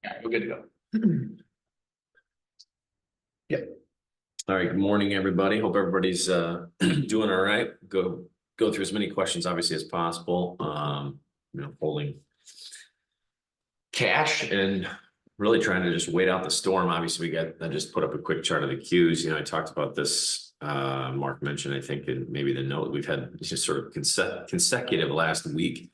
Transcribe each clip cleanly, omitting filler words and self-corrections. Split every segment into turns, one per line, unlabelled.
Yeah, we're good to go. Yep.
All right, good morning, everybody. Hope everybody's doing all right. Go through as many questions obviously as possible. Holding cash and really trying to just wait out the storm. Obviously, I just put up a quick chart of the Qs. I talked about this. Mark mentioned, I think, in maybe the note we've had just sort of consecutive last week.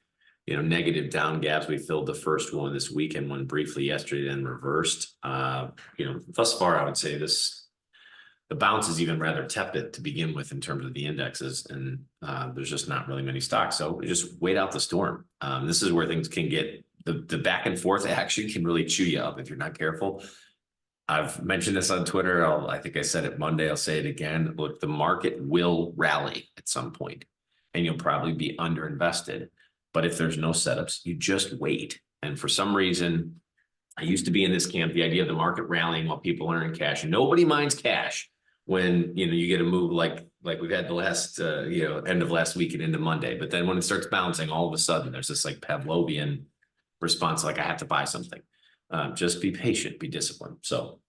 Negative down gaps. We filled the first one this weekend, one briefly yesterday, then reversed. Thus far, I would say the bounce is even rather tepid to begin with in terms of the indexes, and there's just not really many stocks. So just wait out the storm. This is where things can get the back and forth action can really chew you up if you're not careful. I've mentioned this on Twitter. I think I said it Monday. I'll say it again. Look, the market will rally at some point, and you'll probably be underinvested. But if there's no setups, you just wait. And for some reason, I used to be in this camp, the idea of the market rallying while people are in cash. Nobody minds cash when you get a move like we've had the last end of last week and into Monday. But then when it starts bouncing, all of a sudden there's this like Pavlovian response, like I have to buy something. Just be patient, be disciplined. So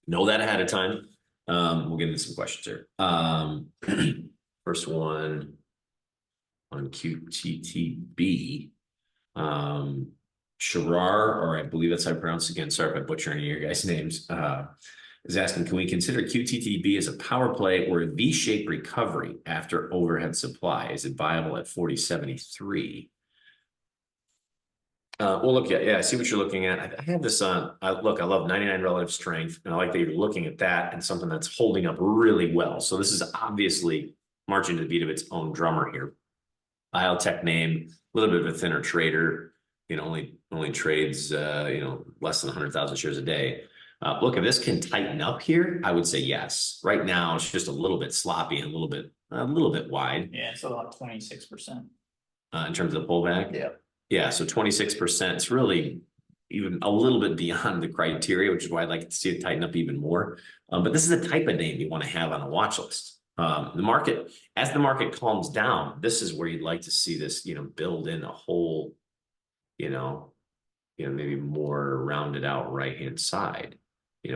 know that ahead of time. We'll get into some questions here. First one on QTTB. Shirar, or I believe that's how I pronounce it again. Sorry if I'm butchering any of your guys' names. Is asking, can we consider QTTB as a power play or a V-shaped recovery after overhead supply? Is it viable at 40.73? Well, look, yeah, I see what you're looking at. I have this on. Look, I love 99 relative strength, and I like that you're looking at that and something that's holding up really well. So this is obviously marching to the beat of its own drummer here. Biotech name, a little bit of a thinner trader. Only trades less than 100,000 shares a day. Look, if this can tighten up here, I would say yes. Right now, it's just a little bit sloppy and a little bit wide.
Yeah, it's about 26%.
In terms of the pullback.
Yeah.
Yeah, so 26%. It's really even a little bit beyond the criteria, which is why I'd like to see it tighten up even more. But this is the type of name you want to have on a watch list. As the market calms down, this is where you'd like to see this, build in a whole, maybe more rounded out right-hand side,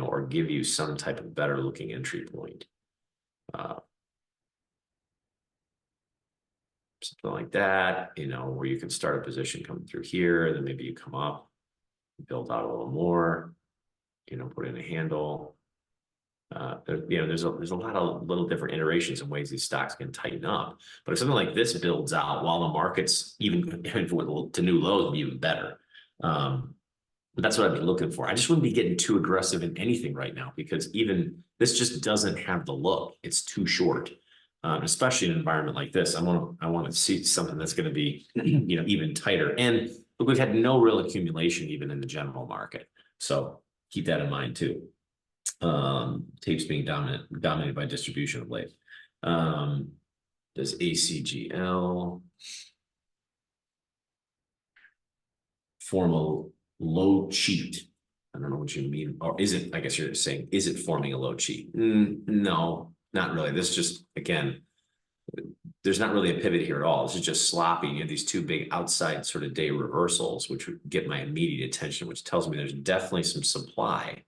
or give you some type of better looking entry point. Something like that, where you can start a position coming through here, then maybe you come up, build out a little more, put in a handle. There's a lot of little different iterations and ways these stocks can tighten up. But if something like this builds out while the market's even to new lows, it'll be even better. But that's what I'd be looking for. I just wouldn't be getting too aggressive in anything right now because even this just doesn't have the look. It's too short, especially in an environment like this. I want to see something that's going to be, even tighter. And look, we've had no real accumulation even in the general market, so keep that in mind too. Tapes being dominated by distribution of late. Does ACGL form a low cheat? I don't know what you mean. Or is it, I guess you're saying, is it forming a low cheat? No, not really. This just, again, there's not really a pivot here at all. This is just sloppy. You have these two big outside sort of day reversals, which would get my immediate attention, which tells me there's definitely some supply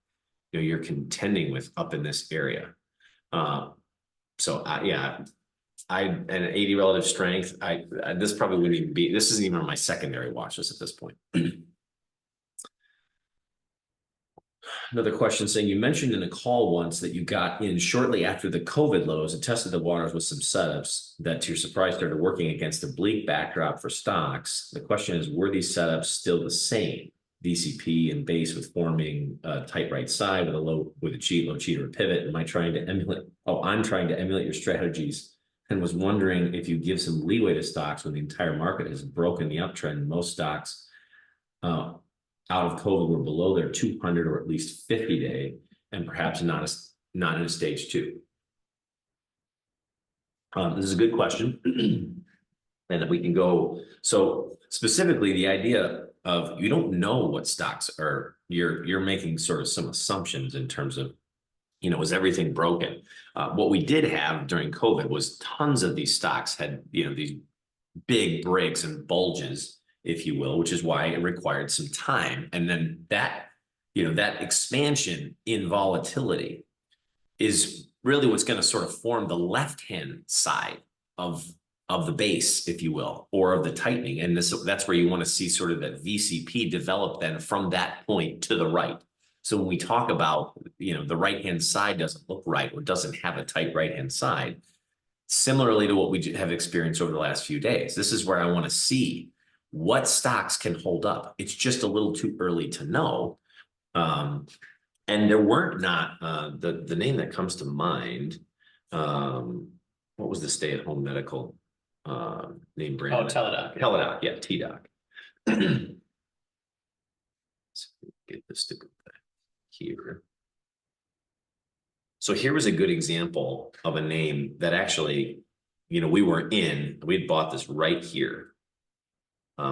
you're contending with up in this area. Yeah, an 80 relative strength. This probably wouldn't even be. This isn't even on my secondary watch list at this point. Another question saying, you mentioned in a call once that you got in shortly after the COVID lows and tested the waters with some setups that to your surprise started working against a bleak backdrop for stocks. The question is, were these setups still the same? VCP and base with forming a tight right side with a cheat, low cheat, or a pivot. I'm trying to emulate your strategies and was wondering if you give some leeway to stocks when the entire market has broken the uptrend. Most stocks out of COVID were below their 200 or at least 50-day and perhaps not in a stage two. This is a good question. And we can go, so specifically the idea of you don't know what stocks are, you're making sort of some assumptions in terms of, is everything broken? What we did have during COVID was tons of these stocks had, these big breaks and bulges, if you will, which is why it required some time. And then that that expansion in volatility is really what's going to sort of form the left-hand side of the base, if you will, or of the tightening. And that's where you want to see sort of that VCP develop then from that point to the right. So when we talk about, the right-hand side doesn't look right or doesn't have a tight right-hand side, similarly to what we have experienced over the last few days, this is where I want to see what stocks can hold up. It's just a little too early to know. And there weren't not the name that comes to mind. What was the stay-at-home medical name brand?
Oh, Teladoc.
Teladoc, yeah, T-Doc. Let's get this to go back here. So here was a good example of a name that actually, we had bought this right here,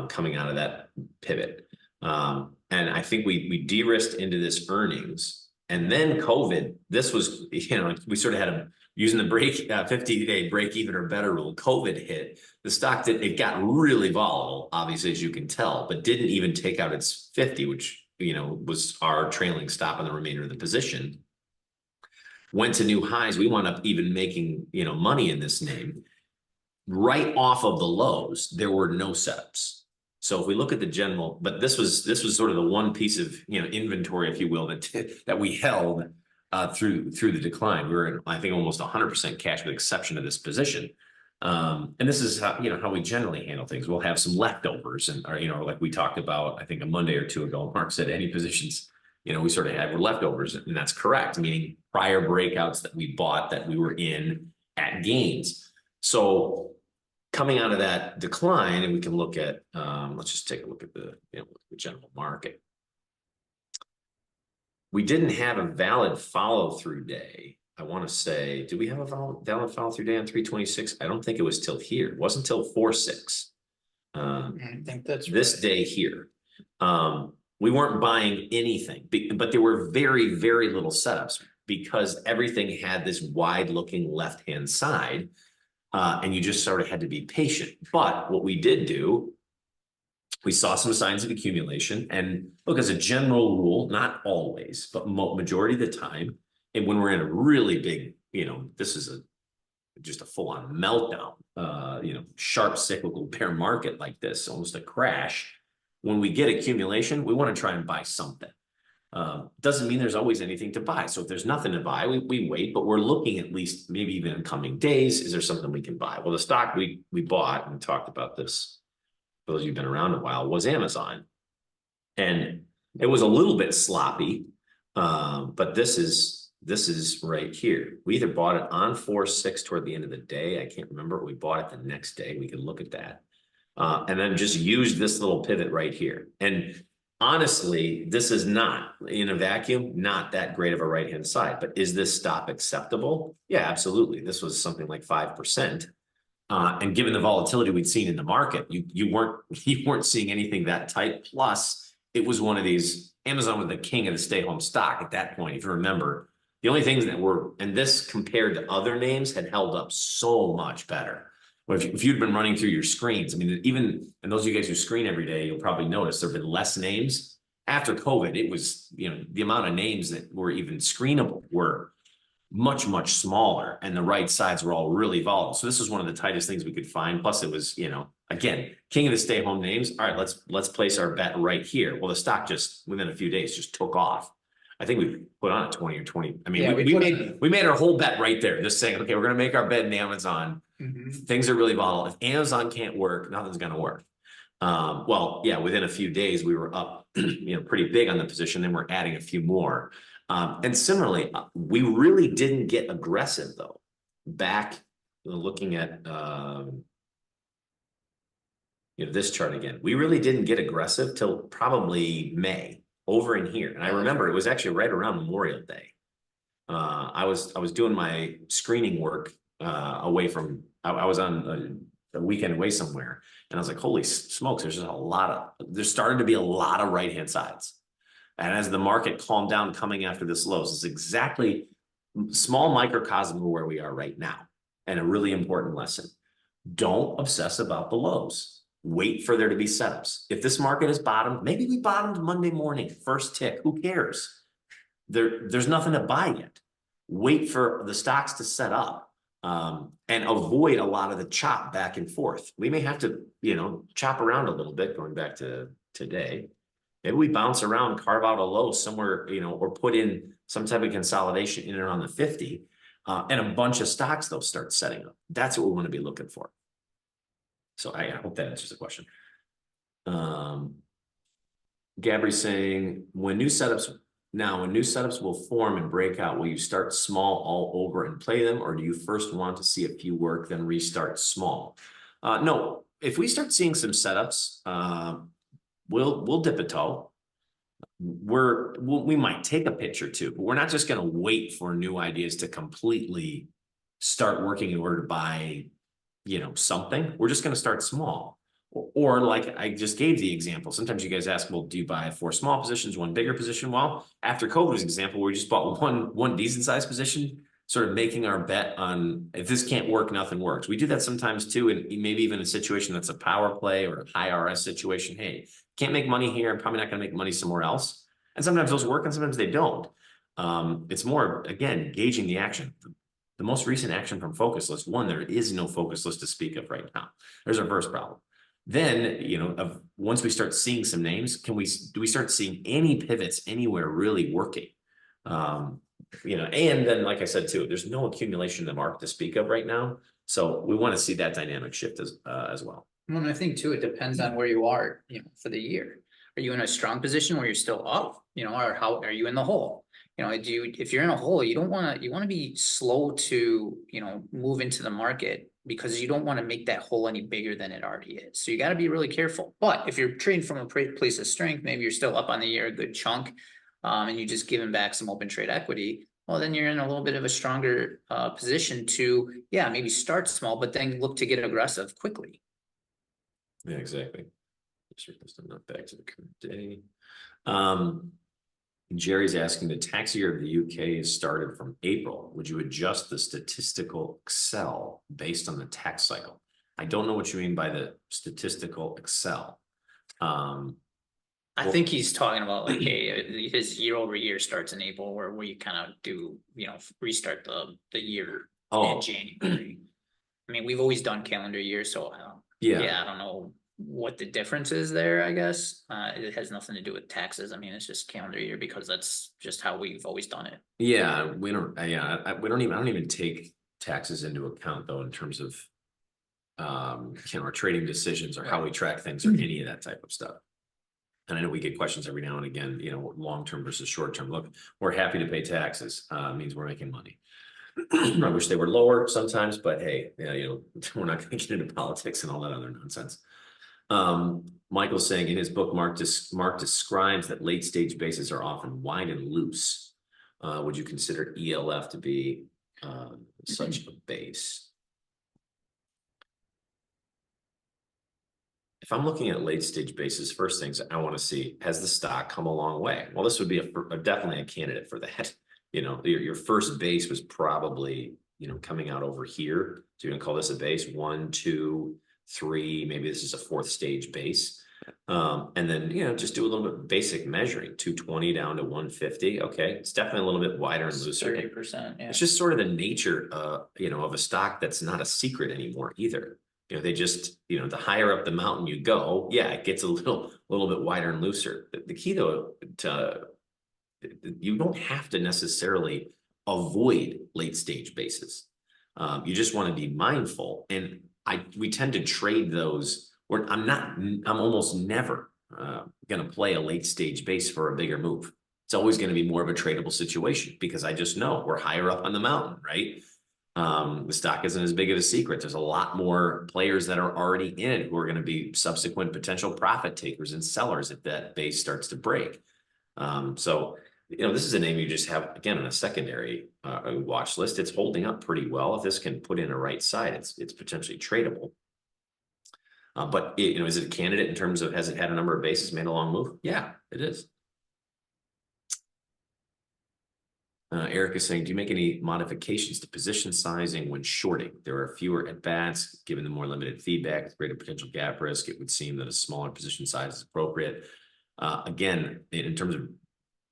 coming out of that pivot. And I think we de-risked into this earnings, and then COVID, this was, we sort of had using the 50-day break even or better rule. COVID hit, the stock it got really volatile, obviously, as you can tell, but didn't even take out its 50, which, was our trailing stop on the remainder of the position. Went to new highs. We wound up even making, money in this name. Right off of the lows, there were no setups. So if we look at the general, but this was sort of the one piece of, inventory, if you will, that we held through the decline. We were in, I think, almost 100% cash with exception of this position. And this is how we generally handle things. We'll have some leftovers, and like we talked about, I think a Monday or two ago, Mark said any positions, we sort of were leftovers, and that's correct, meaning prior breakouts that we bought that we were in at gains. So coming out of that decline, and we can look at, let's just take a look at the general market. We didn't have a valid follow-through day. I want to say, do we have a valid follow-through day on 326? I don't think it was till here. It wasn't till 4/6.
I think that's
this
right.
day here. We weren't buying anything, but there were very, very little setups because everything had this wide-looking left-hand side. And you just sort of had to be patient. But what we did do, we saw some signs of accumulation. And look, as a general rule, not always, but majority of the time, and when we're in a really big, this is just a full-on meltdown, sharp cyclical bear market like this, almost a crash. When we get accumulation, we want to try and buy something. Doesn't mean there's always anything to buy. So if there's nothing to buy, we wait, but we're looking at least maybe even in coming days, is there something we can buy? Well, the stock we bought, and we talked about this, for those of you who've been around a while, was Amazon. And it was a little bit sloppy, but this is right here. We either bought it on 4/6 toward the end of the day. I can't remember. We bought it the next day. We can look at that. And then just used this little pivot right here. And honestly, this is not, in a vacuum, not that great of a right-hand side, but is this stop acceptable? Yeah, absolutely. This was something like 5%. And given the volatility we'd seen in the market, you weren't seeing anything that tight. Plus, it was one of these, Amazon was the king of the stay-home stock at that point. If you remember, the only things that were, and this compared to other names, had held up so much better. Well, if you'd been running through your screens, I mean, even, and those of you guys who screen every day, you'll probably notice there have been less names. After COVID, it was, the amount of names that were even screenable were much, much smaller, and the right sides were all really volatile. So this was one of the tightest things we could find. Plus it was, again, king of the stay home names. All right, let's place our bet right here. Well, the stock just within a few days just took off. I think we put on a 20 or 20. I mean,
Yeah,
we made our whole bet right there, just saying, okay, we're going to make our bet in Amazon. Things are really volatile. If Amazon can't work, nothing's going to work. Well, yeah, within a few days, we were up, pretty big on the position. Then we're adding a few more. And similarly, we really didn't get aggressive though. Back looking at, this chart again, we really didn't get aggressive till probably May over in here. And I remember it was actually right around Memorial Day. I was doing my screening work away from, I was on a weekend away somewhere, and I was like, holy smokes, there's started to be a lot of right-hand sides. And as the market calmed down coming after this lows, is exactly small microcosm of where we are right now. And a really important lesson. Don't obsess about the lows. wait for there to be setups. If this market is bottomed, maybe we bottomed Monday morning, first tick, who cares? There's nothing to buy yet. Wait for the stocks to set up, and avoid a lot of the chop back and forth. We may have to, chop around a little bit going back to today. Maybe we bounce around, carve out a low somewhere, or put in some type of consolidation in and around the 50, and a bunch of stocks they'll start setting up. That's what we want to be looking for. So I hope that answers the question. Gabri's saying, when new setups will form and break out, will you start small all over and play them, or do you first want to see a few work, then restart small? No, if we start seeing some setups, we'll dip a toe. We might take a pitch or two, but we're not just going to wait for new ideas to completely start working in order to buy, something. We're just going to start small. Or like I just gave the example, sometimes you guys ask, well, do you buy 4 small positions, 1 bigger position? Well, after COVID's example, we just bought one decent sized position, sort of making our bet on, if this can't work, nothing works. We do that sometimes too, and maybe even a situation that's a power play or a high RS situation. Hey, can't make money here, I'm probably not going to make money somewhere else. And sometimes those work and sometimes they don't. It's more, again, gauging the action. The most recent action from Focus List, one, there is no Focus List to speak of right now. There's our first problem. Then, once we start seeing some names, do we start seeing any pivots anywhere really working? And then, like I said, too, there's no accumulation in the market to speak of right now. So we want to see that dynamic shift as well.
Well, and I think too, it depends on where you are, for the year. Are you in a strong position where you're still up, or how are you in the hole? If you're in a hole, you want to be slow to, move into the market, because you don't want to make that hole any bigger than it already is. So you got to be really careful. But if you're trading from a place of strength, maybe you're still up on the year, a good chunk, and you just giving back some open trade equity, well, then you're in a little bit of a stronger position to, maybe start small, but then look to get aggressive quickly.
Yeah, exactly. Not back to the current day. Jerry's asking, the tax year of the UK is started from April. Would you adjust the statistical Excel based on the tax cycle? I don't know what you mean by the statistical Excel.
I think he's talking about like, hey, his year over year starts in April, where we kind of do, restart the year in January. I mean, we've always done calendar year, so I don't know what the difference is there. I guess it has nothing to do with taxes. I mean, it's just calendar year, because that's just how we've always done it.
Yeah, we don't. I don't even take taxes into account though in terms of our trading decisions or how we track things or any of that type of stuff. And I know we get questions every now and again, long term versus short term. Look, we're happy to pay taxes. Means we're making money. I wish they were lower sometimes, but hey, we're not going to get into politics and all that other nonsense. Michael's saying in his book, Mark describes that late stage bases are often wide and loose. Would you consider ELF to be such a base? If I'm looking at late stage bases, first things I want to see, has the stock come a long way? Well, this would be definitely a candidate for that. Your first base was probably, coming out over here. So you're going to call this a base 1, 2, 3, maybe this is a 4th stage base. And then, just do a little bit basic measuring, 220 down to 150. Okay. It's definitely a little bit wider and looser.
30%. Yeah.
It's just sort of the nature, of a stock that's not a secret anymore either. They just, the higher up the mountain you go, it gets a little bit wider and looser. The key though, you don't have to necessarily avoid late stage bases. You just want to be mindful. And we tend to trade those, or I'm almost never going to play a late stage base for a bigger move. It's always going to be more of a tradable situation, because I just know we're higher up on the mountain, right? The stock isn't as big of a secret. There's a lot more players that are already in it who are going to be subsequent potential profit takers and sellers if that base starts to break. So, this is a name you just have, again, on a secondary watch list. It's holding up pretty well. If this can put in a right side, it's potentially tradable. But is it a candidate in terms of, has it had a number of bases, made a long move? Yeah, it is. Eric is saying, do you make any modifications to position sizing when shorting? There are fewer at bats, given the more limited feedback, greater potential gap risk. It would seem that a smaller position size is appropriate. Again, in terms of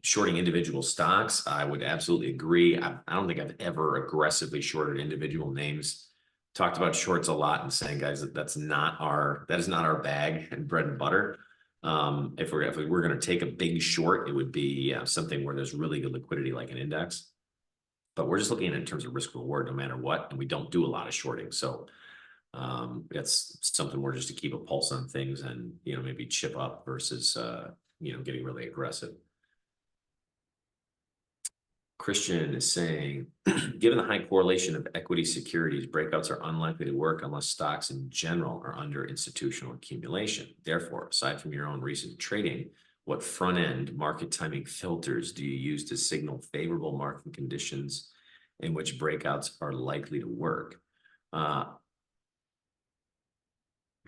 shorting individual stocks, I would absolutely agree. I don't think I've ever aggressively shorted individual names. Talked about shorts a lot and saying, guys, that is not our bag and bread and butter. If we're going to take a big short, it would be something where there's really good liquidity, like an index. But we're just looking at it in terms of risk reward, no matter what, and we don't do a lot of shorting. So that's something more just to keep a pulse on things and maybe chip up versus getting really aggressive. Christian is saying, given the high correlation of equity securities, breakouts are unlikely to work unless stocks in general are under institutional accumulation. Therefore, aside from your own recent trading, what front-end market timing filters do you use to signal favorable market conditions in which breakouts are likely to work? I'm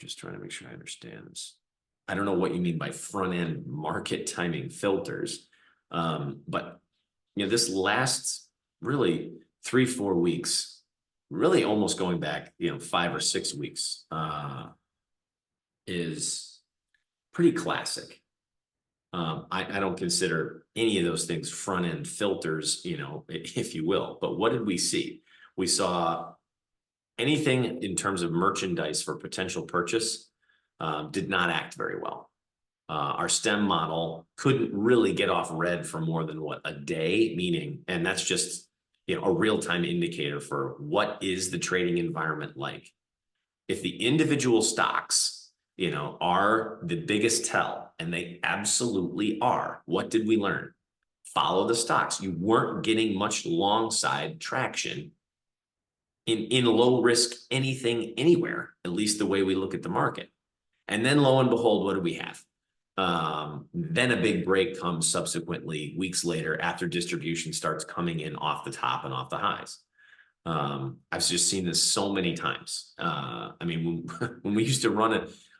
just trying to make sure I understand this. I don't know what you mean by front-end market timing filters, but this lasts really 3-4 weeks, really almost going back, 5 or 6 weeks, is pretty classic. I don't consider any of those things front end filters, if you will. But what did we see? We saw anything in terms of merchandise for potential purchase did not act very well. Our STEM model couldn't really get off red for more than a day, meaning, and that's just a real-time indicator for what is the trading environment like. If the individual stocks, are the biggest tell, and they absolutely are, what did we learn? Follow the stocks. You weren't getting much long side traction in low risk anything anywhere, at least the way we look at the market. And then lo and behold, what do we have? Then a big break comes subsequently weeks later after distribution starts coming in off the top and off the highs. I've just seen this so many times. I mean, when we used to run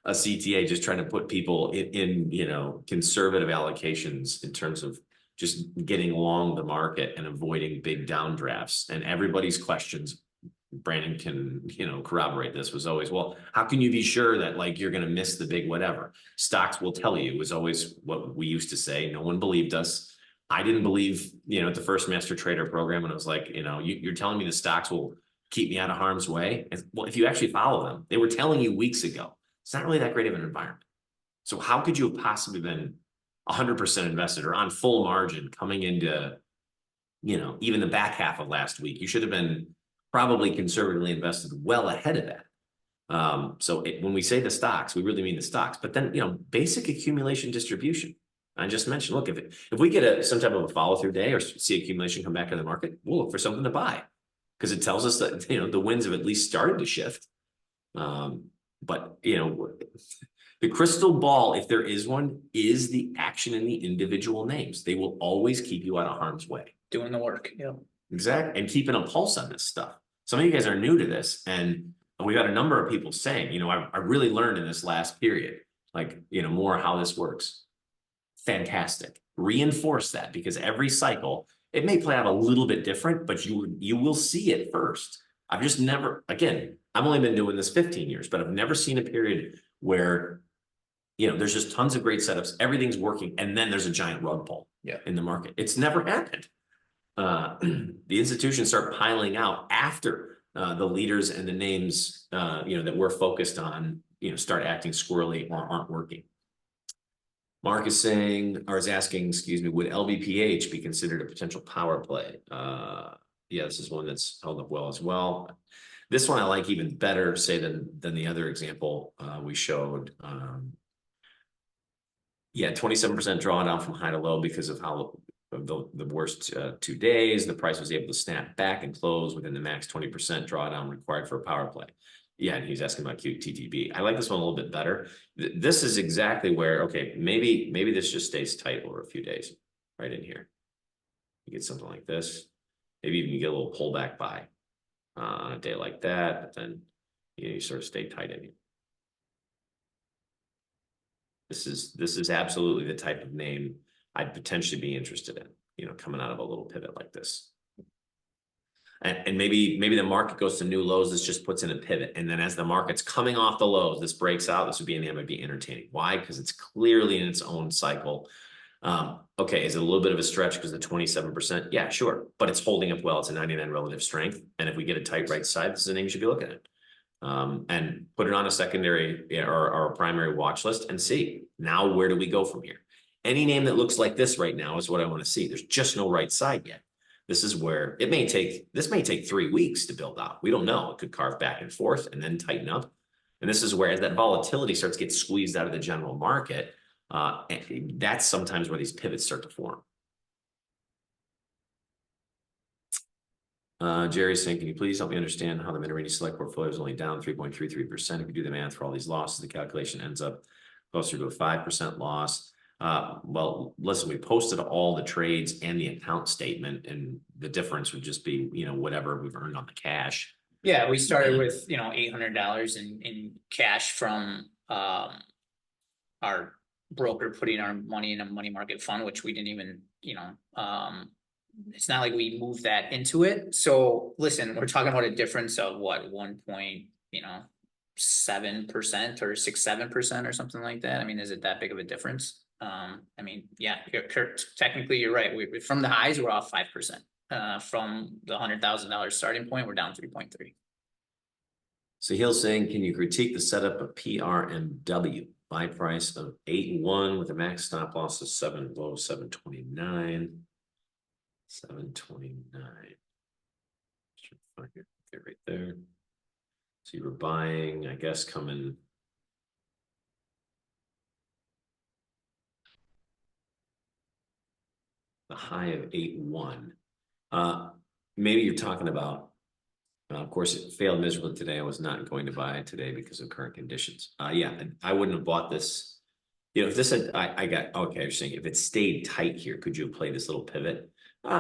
a CTA, just trying to put people in conservative allocations in terms of just getting along the market and avoiding big downdrafts, and everybody's questions, Brandon can corroborate this, was always, well, how can you be sure that you're going to miss the big whatever? Stocks will tell you, was always what we used to say. No one believed us. I didn't believe at the first master trader program, and I was like, you're telling me the stocks will keep me out of harm's way. And, well, if you actually follow them, they were telling you weeks ago. It's not really that great of an environment. So how could you have possibly been 100% invested or on full margin coming into even the back half of last week? You should have been probably conservatively invested well ahead of that. So when we say the stocks, we really mean the stocks. But then, basic accumulation distribution. I just mentioned, look, if we get some type of a follow through day or see accumulation come back in the market, we'll look for something to buy because it tells us that the winds have at least started to shift. But the crystal ball, if there is one, is the action in the individual names. They will always keep you out of harm's way.
Doing the work. Yeah.
Exactly. And keeping a pulse on this stuff. Some of you guys are new to this, and we've got a number of people saying, I really learned in this last period, more how this works. Fantastic. Reinforce that, because every cycle, it may play out a little bit different, but you will see it first. I've just never, again, I've only been doing this 15 years, but I've never seen a period where, there's just tons of great setups, everything's working, and then there's a giant rug pull in the market. It's never happened. The institutions start piling out after the leaders and the names that we're focused on start acting squirrely or aren't working. Mark is saying, or is asking, excuse me, would LBPH be considered a potential power play? Yeah, this is one that's held up well as well. This one I like even better, say, than the other example we showed. Yeah, 27% drawdown from high to low because of how the worst 2 days. The price was able to snap back and close within the max 20% drawdown required for a power play. Yeah, and he's asking about QTTB. I like this one a little bit better. This is exactly where, okay, maybe this just stays tight over a few days, right in here. You get something like this. Maybe even you get a little pullback buy on a day like that, but then you sort of stay tight in here. This is absolutely the type of name I'd potentially be interested in, coming out of a little pivot like this. And maybe the market goes to new lows, this just puts in a pivot. And then as the market's coming off the lows, this breaks out, this would be a name I'd be entertaining. Why? Because it's clearly in its own cycle. Okay, is it a little bit of a stretch because the 27%? Yeah, sure. But it's holding up well. It's a 99 relative strength. And if we get a tight right side, this is a name you should be looking at. And put it on a secondary or a primary watch list and see. Now, where do we go from here? Any name that looks like this right now is what I want to see. There's just no right side yet. This is where this may take 3 weeks to build out. We don't know. It could carve back and forth and then tighten up. And this is where, as that volatility starts to get squeezed out of the general market, that's sometimes where these pivots start to form. Jerry's saying, can you please help me understand how the Mid-Range Select portfolio is only down 3.33%? If you do the math for all these losses, the calculation ends up closer to a 5% loss. Well, listen, we posted all the trades and the account statement, and the difference would just be, whatever we've earned on the cash.
Yeah, we started with, $800 in cash from our broker putting our money in a money market fund, which we didn't even, it's not like we moved that into it. So listen, we're talking about a difference of what, 1.7% or 6-7% or something like that. I mean, is it that big of a difference? Yeah, technically you're right. We from the highs, we're off 5%. From the $100,000 starting point, we're down 3.3.
So Hill's saying, can you critique the setup of PRMW? Buy price of 8.1 with a max stop loss of 729. 729. Okay, right there. So you were buying, I guess, coming. The high of 8.1. Maybe you're talking about, of course, it failed miserably today. I was not going to buy it today because of current conditions. Yeah, I wouldn't have bought this. If this had, okay, you're saying if it stayed tight here, could you have played this little pivot?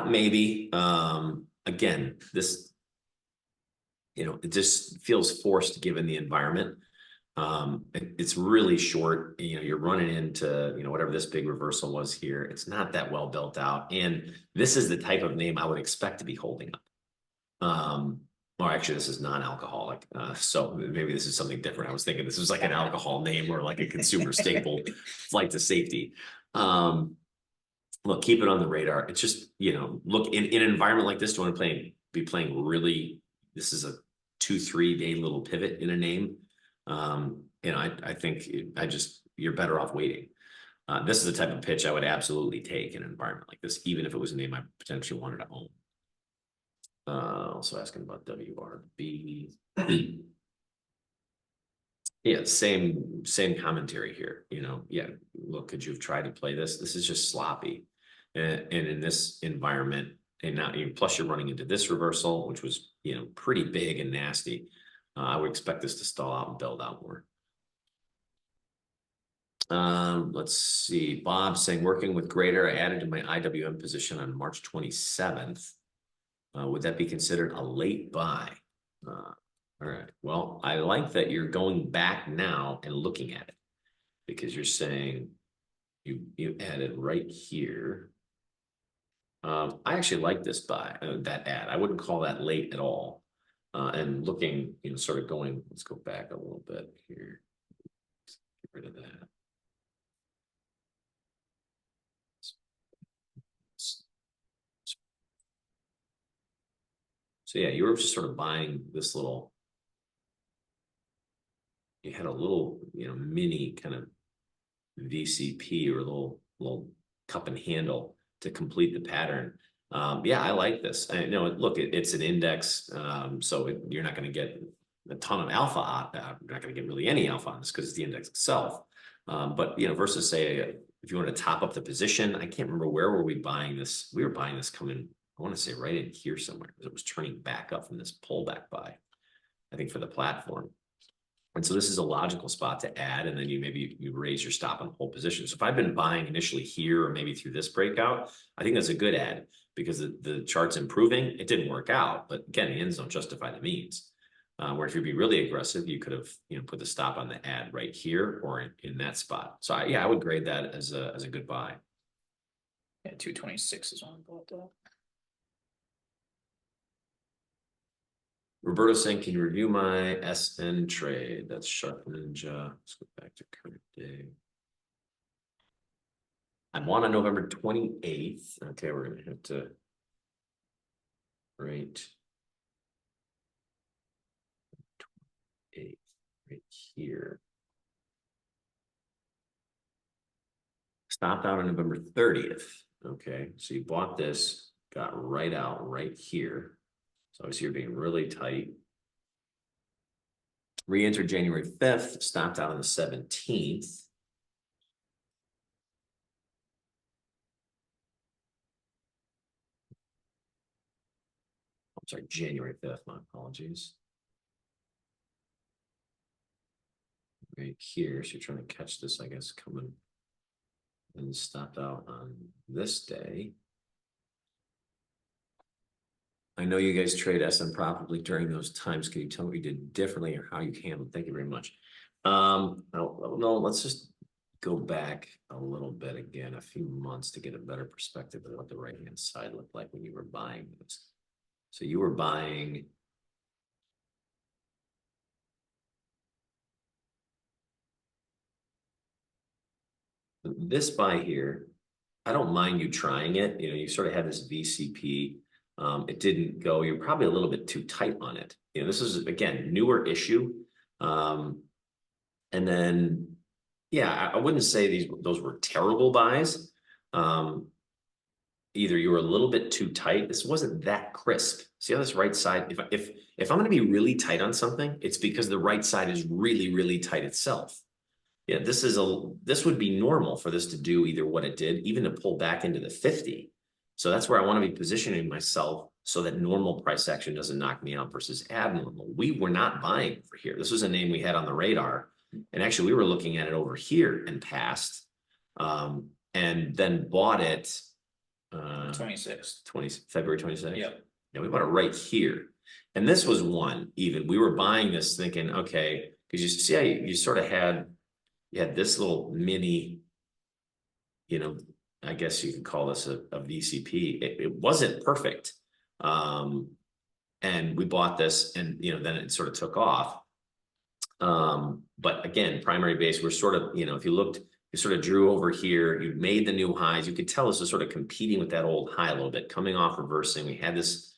Maybe. Again, this, it just feels forced given the environment. It's really short. You're running into, whatever this big reversal was here. It's not that well built out. And this is the type of name I would expect to be holding up. Or actually, this is non-alcoholic. So maybe this is something different. I was thinking this was like an alcohol name or like a consumer staple, flight to safety. Look, keep it on the radar. It's just, look in an environment like this, do you want to be playing really, this is a 2-3 day little pivot in a name. I think you're better off waiting. This is the type of pitch I would absolutely take in an environment like this, even if it was a name I potentially wanted to own. Also asking about WRB. Yeah, same commentary here. Yeah, look, could you have tried to play this? This is just sloppy. And in this environment, and now plus you're running into this reversal, which was, pretty big and nasty. I would expect this to stall out and build out more. Let's see. Bob saying, working with Greater, I added to my IWM position on March 27th. Would that be considered a late buy? All right. Well, I like that you're going back now and looking at it, because you're saying you added right here. I actually like this buy, that add. I wouldn't call that late at all. And looking, sort of going, let's go back a little bit here. Get rid of that. So yeah, you were just sort of buying this little, you had a little, mini kind of VCP or a little cup and handle to complete the pattern. Yeah, I like this. I know, look, it's an index, so you're not going to get a ton of alpha out. You're not going to get really any alpha on this because it's the index itself. But versus say, if you want to top up the position, I can't remember where were we buying this. We were buying this coming, I want to say right in here somewhere. It was turning back up from this pullback buy, I think, for the platform. And so this is a logical spot to add, and then you raise your stop on the whole position. So if I've been buying initially here or maybe through this breakout, I think that's a good add because the chart's improving. It didn't work out, but again, the ends don't justify the means. Where if you'd be really aggressive, you could have put the stop on the add right here or in that spot. So I would grade that as a good buy.
Yeah, 226 is one about that.
Roberto saying, can you review my SN trade? That's Sharp Ninja. Let's go back to current day. I'm on November 28th. Okay, we're gonna have to. Right. 28th, right here. Stopped out on November 30th. Okay, so you bought this, got right out right here. So obviously you're being really tight. Re-entered January 5th, stopped out on the 17th. I'm sorry, January 5th, my apologies. Right here, so you're trying to catch this, I guess, coming. And stopped out on this day. I know you guys trade SM profitably during those times. Can you tell me what you did differently or how you handled? Thank you very much. No, let's just go back a little bit again, a few months to get a better perspective of what the right-hand side looked like when you were buying this. So you were buying. This buy here, I don't mind you trying it. You know, you sort of had this VCP. It didn't go. You're probably a little bit too tight on it. You know, this is again newer issue. And then, yeah, I wouldn't say those were terrible buys. Either you were a little bit too tight. This wasn't that crisp. See how this right side, if I'm going to be really tight on something, it's because the right side is really, really tight itself. Yeah, this would be normal for this to do either what it did, even to pull back into the 50. So that's where I want to be positioning myself so that normal price action doesn't knock me out versus abnormal. We were not buying for here. This was a name we had on the radar. And actually we were looking at it over here and passed, and then bought it
26th.
February 26th.
Yep.
Yeah, we bought it right here. And this was one even. We were buying this thinking, okay, because you see how you sort of had this little mini, you know, I guess you could call this a VCP. It wasn't perfect. And we bought this and, you know, then it sort of took off. But again, primary base, we're sort of, you know, if you looked, you sort of drew over here, you made the new highs. You could tell this was sort of competing with that old high a little bit, coming off reversing. We had this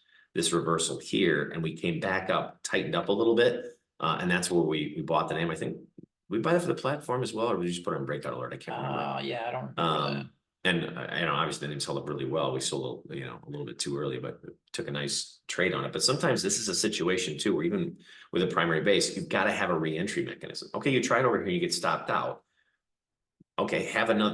reversal here and we came back up, tightened up a little bit. And that's where we bought the name. I think we buy that for the platform as well, or we just put it on breakout alert. I can't remember.
Yeah, I don't remember that.
And you know, obviously the name's held up really well. We sold, you know, a little bit too early, but took a nice trade on it. But sometimes this is a situation too, where even with a primary base, you've got to have a re-entry mechanism. Okay, you tried over here, you get stopped out. Okay,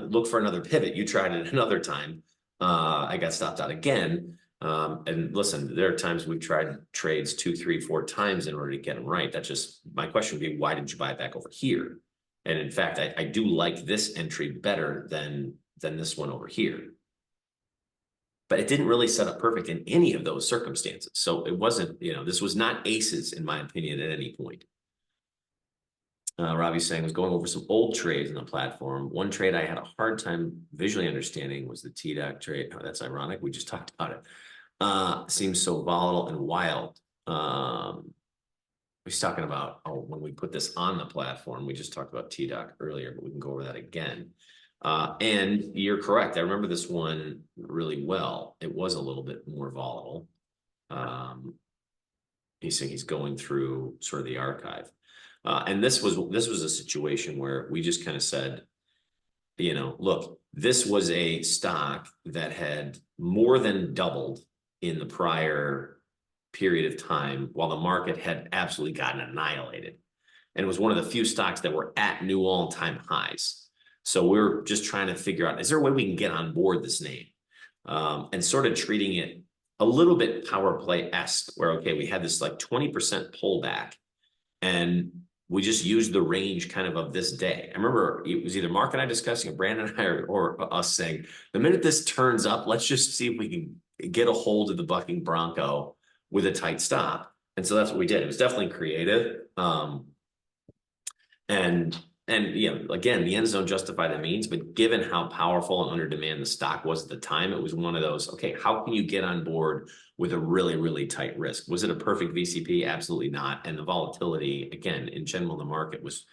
look for another pivot. You tried it another time. I got stopped out again. And listen, there are times we've tried trades 2, 3, 4 times in order to get them right. That's just my question would be, why did you buy it back over here? And in fact, I do like this entry better than this one over here. But it didn't really set up perfect in any of those circumstances. So it wasn't, you know, this was not aces in my opinion at any point. Robbie's saying was going over some old trades in the platform. One trade I had a hard time visually understanding was the TDOC trade. Oh, that's ironic. We just talked about it. Seems so volatile and wild. He's talking about, when we put this on the platform, we just talked about TDOC earlier, but we can go over that again. And you're correct. I remember this one really well. It was a little bit more volatile. He's saying he's going through sort of the archive. And this was a situation where we just kind of said, you know, look, this was a stock that had more than doubled in the prior period of time while the market had absolutely gotten annihilated. And it was one of the few stocks that were at new all-time highs. So we're just trying to figure out, is there a way we can get on board this name? And sort of treating it a little bit power play-esque, where, okay, we had this like 20% pullback and we just used the range kind of this day. I remember it was either Mark and I discussing it, Brandon and I, or us saying, the minute this turns up, let's just see if we can get a hold of the bucking Bronco with a tight stop. And so that's what we did. It was definitely creative. And And again, the end zone justify the means, but given how powerful and under demand the stock was at the time, it was one of those, okay, how can you get on board with a really, really tight risk? Was it a perfect VCP? Absolutely not. And the volatility, again, in general, the market was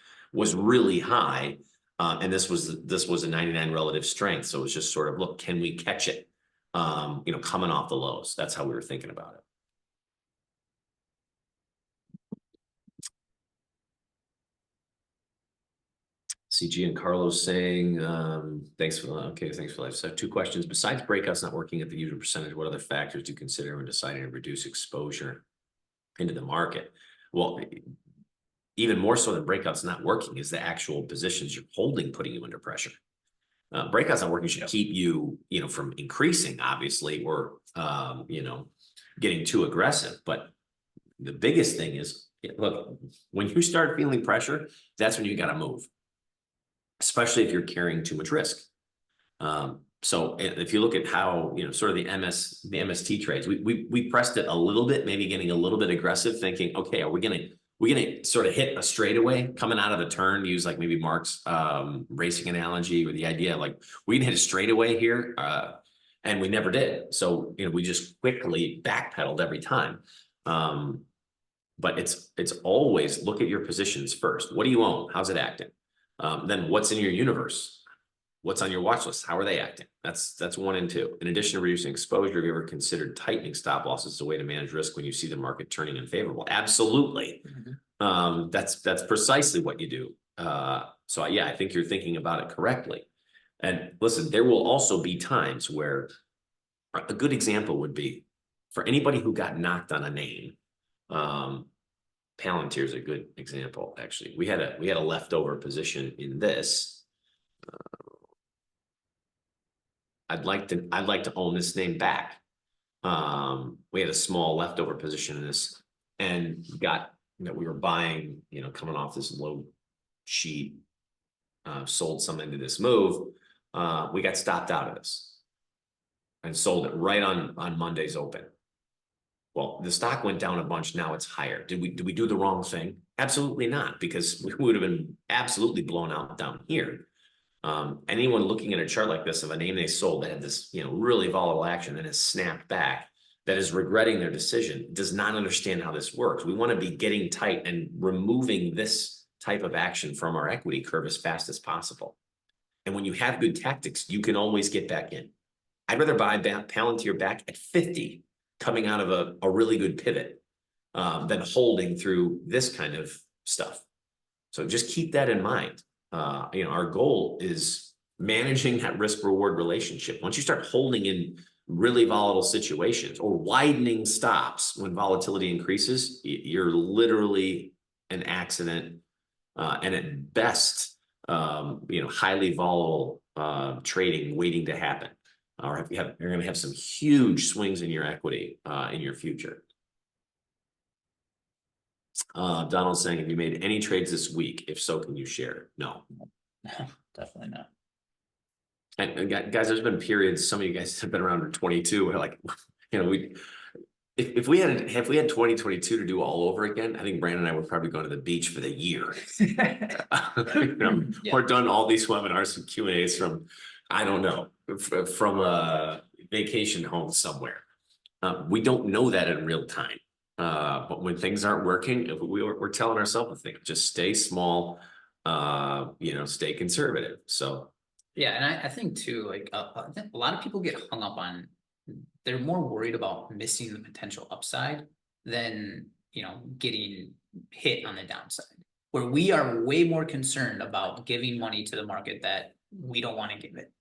really high. And this was a 99 relative strength. So it was just sort of, look, can we catch it? Coming off the lows. That's how we were thinking about it. CG and Carlos saying, thanks for life. So 2 questions. Besides breakouts not working at the usual percentage, what other factors do you consider when deciding to reduce exposure into the market? Well, even more so than breakouts not working is the actual positions you're holding putting you under pressure. Breakouts not working should keep you, from increasing, obviously, or getting too aggressive. But the biggest thing is, look, when you start feeling pressure, that's when you got to move, especially if you're carrying too much risk. So if you look at how, sort of the MST trades, we pressed it a little bit, maybe getting a little bit aggressive, thinking, okay, are we gonna sort of hit a straightaway coming out of the turn, use like maybe Mark's racing analogy, with the idea like we can hit a straightaway here, and we never did. So we just quickly backpedaled every time. But it's always look at your positions first. What do you own? How's it acting? Then what's in your universe? What's on your watch list? How are they acting? That's 1 and 2. In addition to reducing exposure, have you ever considered tightening stop losses as a way to manage risk when you see the market turning unfavorable? Absolutely. Mm-hmm. That's precisely what you do. So yeah, I think you're thinking about it correctly. And listen, there will also be times where a good example would be for anybody who got knocked on a name. Palantir is a good example. Actually, we had a leftover position in this. I'd like to own this name back. We had a small leftover position in this, and we were buying, coming off this low sheet, sold some into this move. We got stopped out of this and sold it right on Monday's open. Well, the stock went down a bunch. Now it's higher. Did we do the wrong thing? Absolutely not, because we would have been absolutely blown out down here. Anyone looking at a chart like this of a name they sold that had this, really volatile action that has snapped back, that is regretting their decision, does not understand how this works. We want to be getting tight and removing this type of action from our equity curve as fast as possible. And when you have good tactics, you can always get back in. I'd rather buy Palantir back at 50 coming out of a really good pivot than holding through this kind of stuff. So just keep that in mind. Our goal is managing that risk reward relationship. Once you start holding in really volatile situations or widening stops when volatility increases, you're literally an accident, and at best, highly volatile trading waiting to happen. Or you're going to have some huge swings in your equity in your future. Donald saying, have you made any trades this week? If so, can you share? No,
definitely not.
And guys, there's been periods, some of you guys have been around for 22 where, like, if we had 2022 to do all over again, I think Brandon and I would probably go to the beach for the year. Or done all these webinars, some Q&As from, I don't know, from a vacation home somewhere. We don't know that in real time. But when things aren't working, we're telling ourselves to think, just stay small, stay conservative. So.
Yeah. And I think too, like a lot of people get hung up on, they're more worried about missing the potential upside than, getting hit on the downside, where we are way more concerned about giving money to the market that we don't want to give it.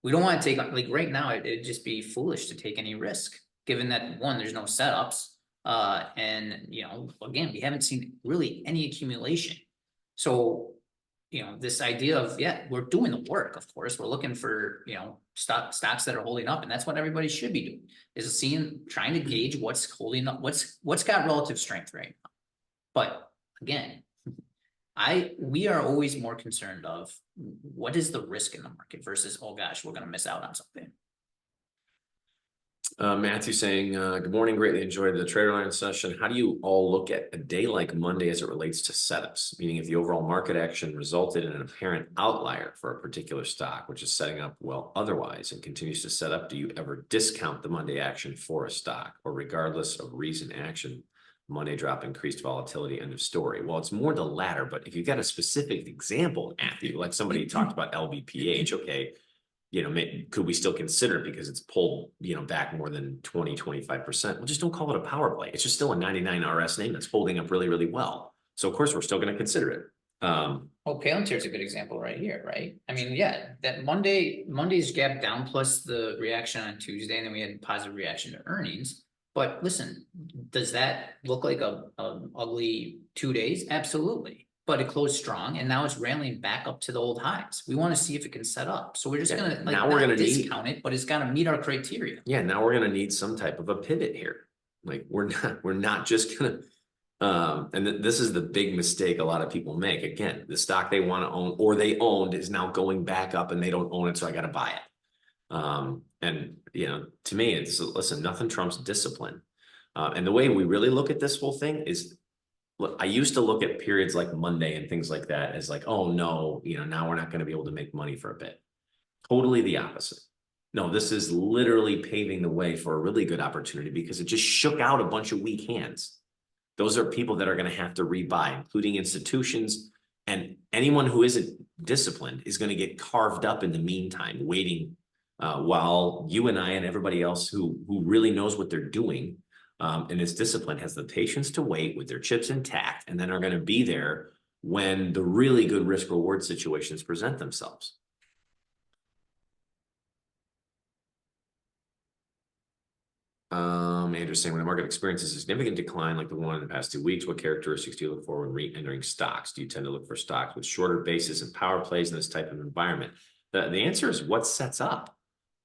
We don't want to take, like right now, it'd just be foolish to take any risk, given that one, there's no setups. And again, we haven't seen really any accumulation. So, this idea of, we're doing the work, of course, we're looking for, stocks that are holding up, and that's what everybody should be doing, is trying to gauge what's holding up, what's got relative strength right now. But again, we are always more concerned of what is the risk in the market versus, oh gosh, we're going to miss out on something.
Matthew saying, good morning, greatly enjoyed the Trader Line session. How do you all look at a day like Monday as it relates to setups? Meaning if the overall market action resulted in an apparent outlier for a particular stock, which is setting up well otherwise and continues to set up, do you ever discount the Monday action for a stock, or regardless of recent action, Monday drop, increased volatility, end of story? Well, it's more the latter, but if you've got a specific example, Matthew, like somebody talked about LVPH, okay, could we still consider it because it's pulled, back more than 20-25%? Well, just don't call it a power play. It's just still a 99 RS name that's holding up really, really well. So of course we're still going to consider it.
Well, Palantir is a good example right here, right? I mean, yeah, that Monday's gap down plus the reaction on Tuesday, and then we had positive reaction to earnings. But listen, does that look like a ugly 2 days? Absolutely. But it closed strong, and now it's rallying back up to the old highs. We want to see if it can set up. So we're just gonna
now we're gonna
discount it, but it's gotta meet our criteria.
Yeah, now we're gonna need some type of a pivot here. Like we're not just gonna. And this is the big mistake a lot of people make. Again, the stock they want to own or they owned is now going back up, and they don't own it, so I got to buy it. And to me, it's listen, nothing trumps discipline. And the way we really look at this whole thing is. Look, I used to look at periods like Monday and things like that as like, oh no, now we're not going to be able to make money for a bit. Totally the opposite. No, this is literally paving the way for a really good opportunity because it just shook out a bunch of weak hands. Those are people that are going to have to rebuy, including institutions, and anyone who isn't disciplined is going to get carved up in the meantime, waiting while you and I and everybody else who really knows what they're doing and is disciplined has the patience to wait with their chips intact, and then are going to be there when the really good risk reward situations present themselves. Andrew saying, when the market experiences a significant decline like the one in the past 2 weeks, what characteristics do you look for when re-entering stocks? Do you tend to look for stocks with shorter bases and power plays in this type of environment? The answer is what sets up.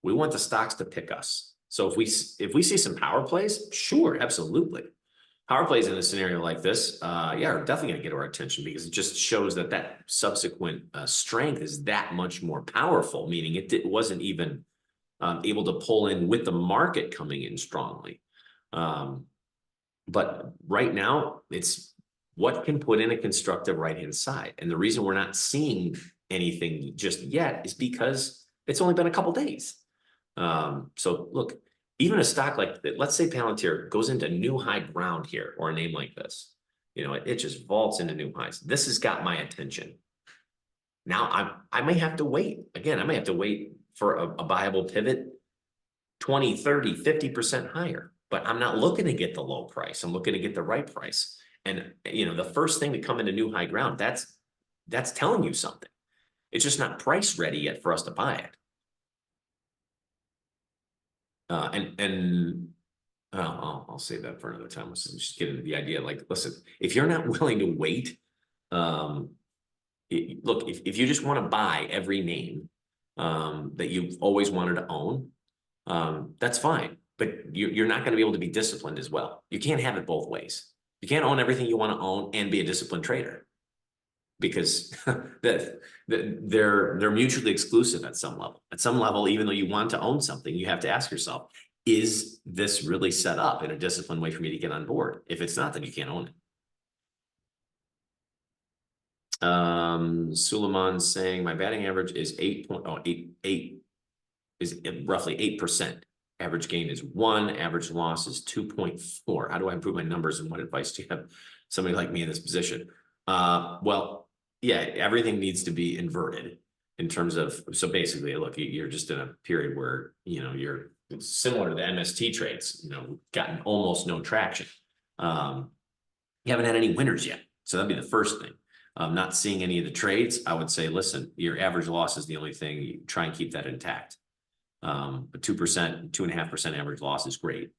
We want the stocks to pick us. So if we see some power plays, sure, absolutely. Power plays in a scenario like this, yeah, are definitely going to get our attention because it just shows that subsequent strength is that much more powerful, meaning it wasn't even able to pull in with the market coming in strongly. But right now, it's what can put in a constructive right-hand side. And the reason we're not seeing anything just yet is because it's only been a couple days. So look, even a stock like, let's say Palantir goes into new high ground here, or a name like this, it just vaults into new highs. This has got my attention. Now I may have to wait. Again, I may have to wait for a viable pivot 20, 30, 50% higher, but I'm not looking to get the low price. I'm looking to get the right price. And, the first thing to come into new high ground, that's telling you something. It's just not price ready yet for us to buy it. I'll save that for another time. Let's just get into the idea. Like, listen, if you're not willing to wait, look, if you just want to buy every name that you've always wanted to own, that's fine. But you're not going to be able to be disciplined as well. You can't have it both ways. You can't own everything you want to own and be a disciplined trader, because they're mutually exclusive at some level. At some level, even though you want to own something, you have to ask yourself, is this really set up in a disciplined way for me to get on board? If it's not, then you can't own it. Suleiman saying my batting average is 8.8 is roughly 8%. Average gain is 1, average loss is 2.4. How do I improve my numbers, and what advice do you have somebody like me in this position? Well, yeah, everything needs to be inverted in terms of, so basically, look, you're just in a period where, you're similar to the MST trades, gotten almost no traction. You haven't had any winners yet. So that'd be the first thing. Not seeing any of the trades, I would say, listen, your average loss is the only thing. You try and keep that intact. But 2%, 2.5% average loss is great.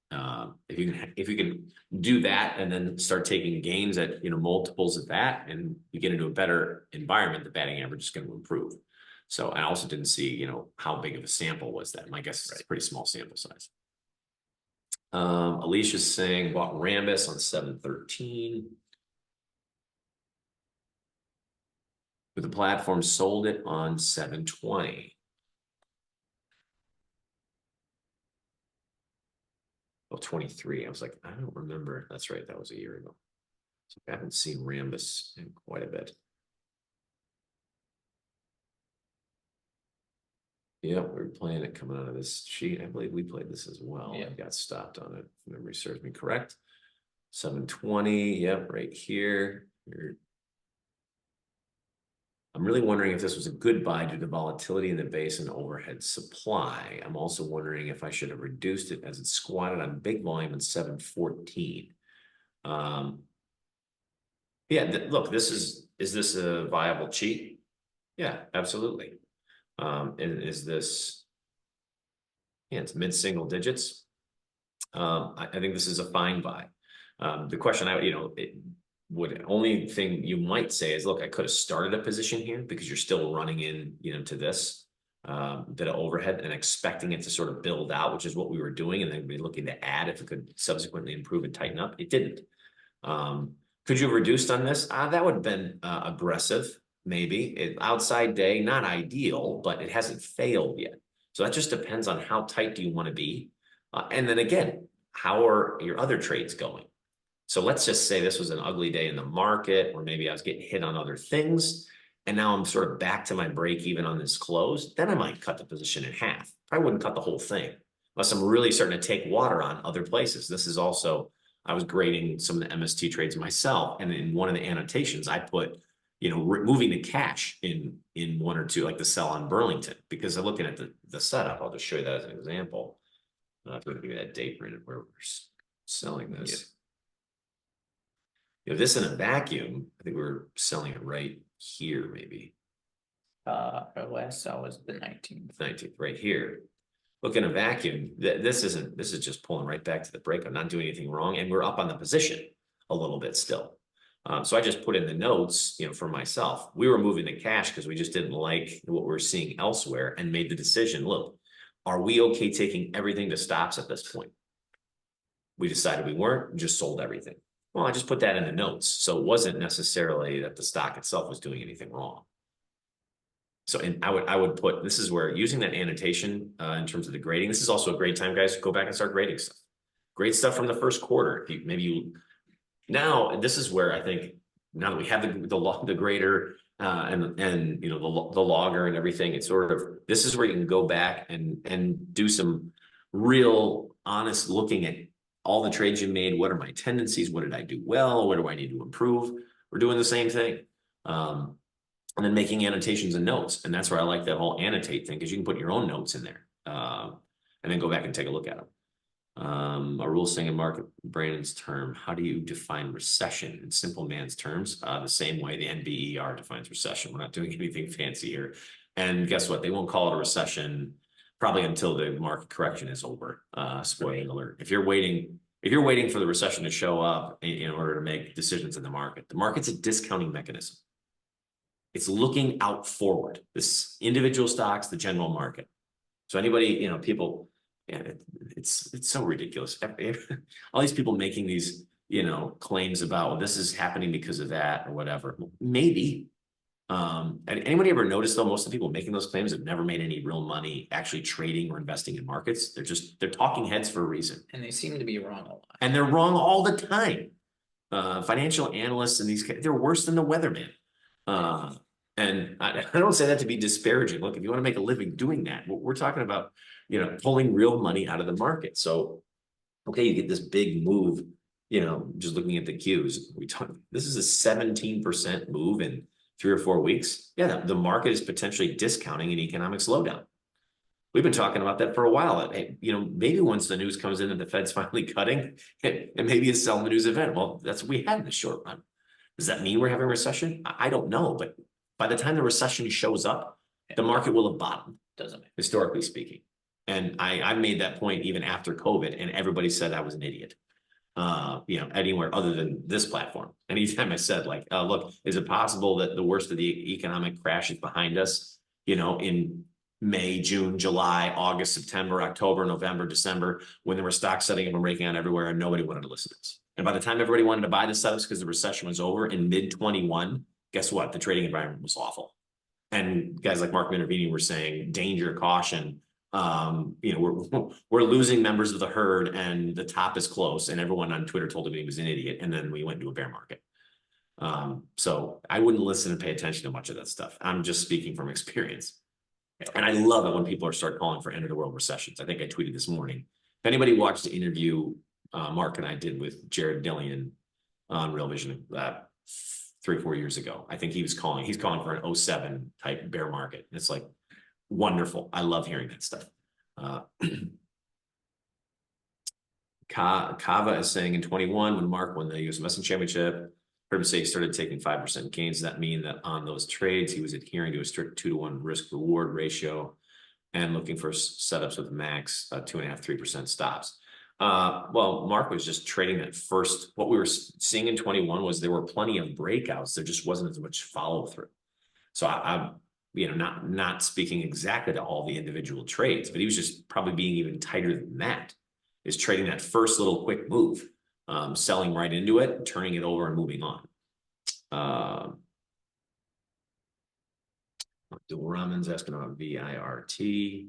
If you can do that and then start taking gains at multiples of that, and you get into a better environment, the batting average is going to improve. So I also didn't see how big of a sample was that. My guess is it's a pretty small sample size. Alicia's saying bought Rambus on 713. With the platform, sold it on 720. Oh, 23. I was like, I don't remember. That's right. That was a year ago. So I haven't seen Rambus in quite a bit. Yeah, we were playing it coming out of this sheet. I believe we played this as well.
Yeah.
I got stopped on it, if memory serves me correct. 720, yep, right here. I'm really wondering if this was a good buy due to volatility in the base and overhead supply. I'm also wondering if I should have reduced it as it squatted on big volume at 714. Yeah, look, is this a viable cheat? Yeah, absolutely. And is this, yeah, it's mid-single digits. I think this is a fine buy. The question only thing you might say is, look, I could have started a position here because you're still running in, to this bit of overhead and expecting it to sort of build out, which is what we were doing, and then be looking to add if it could subsequently improve and tighten up. It didn't. Could you have reduced on this? That would have been aggressive, maybe. Outside day, not ideal, but it hasn't failed yet. So that just depends on how tight do you want to be. And then again, how are your other trades going? So let's just say this was an ugly day in the market, or maybe I was getting hit on other things, and now I'm sort of back to my break even on this close. Then I might cut the position in half. I wouldn't cut the whole thing unless I'm really starting to take water on other places. This is also, I was grading some of the MST trades myself, and in one of the annotations, I put, moving the cash in one or two, like the sell on Burlington, because I'm looking at the setup. I'll just show you that as an example. I'm going to give you that date printed where we're selling this. Yep. This in a vacuum, I think we're selling it right here, maybe.
Our last sell was the 19th.
19th, right here. Look, in a vacuum, this is just pulling right back to the break. I'm not doing anything wrong, and we're up on the position a little bit still. So I just put in the notes, for myself. We were moving the cash because we just didn't like what we're seeing elsewhere, and made the decision, look, are we okay taking everything to stops at this point? We decided we weren't, just sold everything. Well, I just put that in the notes. So it wasn't necessarily that the stock itself was doing anything wrong. So, and I would put, this is where using that annotation in terms of the grading, this is also a great time, guys, to go back and start grading stuff. Great stuff from the first quarter. Now, this is where I think, now that we have the grader and the logger and everything, it's sort of, this is where you can go back and do some real honest looking at all the trades you made. What are my tendencies? What did I do well? What do I need to improve? We're doing the same thing. And then making annotations and notes. And that's where I like that whole annotate thing, because you can put your own notes in there and then go back and take a look at them. A rule saying in Mark Brandon's term, how do you define recession in simple man's terms? The same way the NBER defines recession. We're not doing anything fancy here. And guess what? They won't call it a recession probably until the market correction is over. Spoiler alert. If you're waiting for the recession to show up in order to make decisions in the market's a discounting mechanism. It's looking out forward, this individual stocks, the general market. So anybody, people, it's so ridiculous. All these people making these, claims about, well, this is happening because of that or whatever. Maybe. And anybody ever noticed, though, most of the people making those claims have never made any real money actually trading or investing in markets. They're talking heads for a reason.
And they seem to be wrong a lot.
And they're wrong all the time. Financial analysts and they're worse than the weatherman. And I don't say that to be disparaging. Look, if you want to make a living doing that, we're talking about, pulling real money out of the market. So, okay, you get this big move, just looking at the cues. This is a 17% move in 3 or 4 weeks. Yeah, the market is potentially discounting an economic slowdown. We've been talking about that for a while. Maybe once the news comes in and the Fed's finally cutting, and maybe it's selling the news event. Well, that's what we had in the short run. Does that mean we're having a recession? I don't know, but by the time the recession shows up, the market will have bottomed, historically speaking. And I made that point even after COVID, and everybody said I was an idiot. Anywhere other than this platform. Anytime I said, like, look, is it possible that the worst of the economic crash is behind us, in May, June, July, August, September, October, November, December, when there were stocks setting up and breaking out everywhere and nobody wanted to listen to us. And by the time everybody wanted to buy the setups because the recession was over in mid-21, guess what? The trading environment was awful. And guys like Mark Minervini were saying, danger, caution, You know, we're losing members of the herd and the top is close, and everyone on Twitter told him he was an idiot, and then we went into a bear market. So I wouldn't listen and pay attention to much of that stuff. I'm just speaking from experience. And I love it when people are start calling for end of the world recessions. I think I tweeted this morning. If anybody watched the interview Mark and I did with Jared Dillian on Real Vision 3-4 years ago, I think he's calling for an 07 type bear market. It's like wonderful. I love hearing that stuff. Kava is saying in 21, when Mark won the US Investment Championship, heard him say he started taking 5% gains. Does that mean that on those trades, he was adhering to a strict 2-to-1 risk reward ratio and looking for setups with max 2.5-3% stops? Well, Mark was just trading that first. What we were seeing in 21 was there were plenty of breakouts. There just wasn't as much follow through. So I'm, you know, not speaking exactly to all the individual trades, but he was just probably being even tighter than that, is trading that first little quick move, selling right into it, turning it over and moving on. Abdul Rahman's asking about VIRT.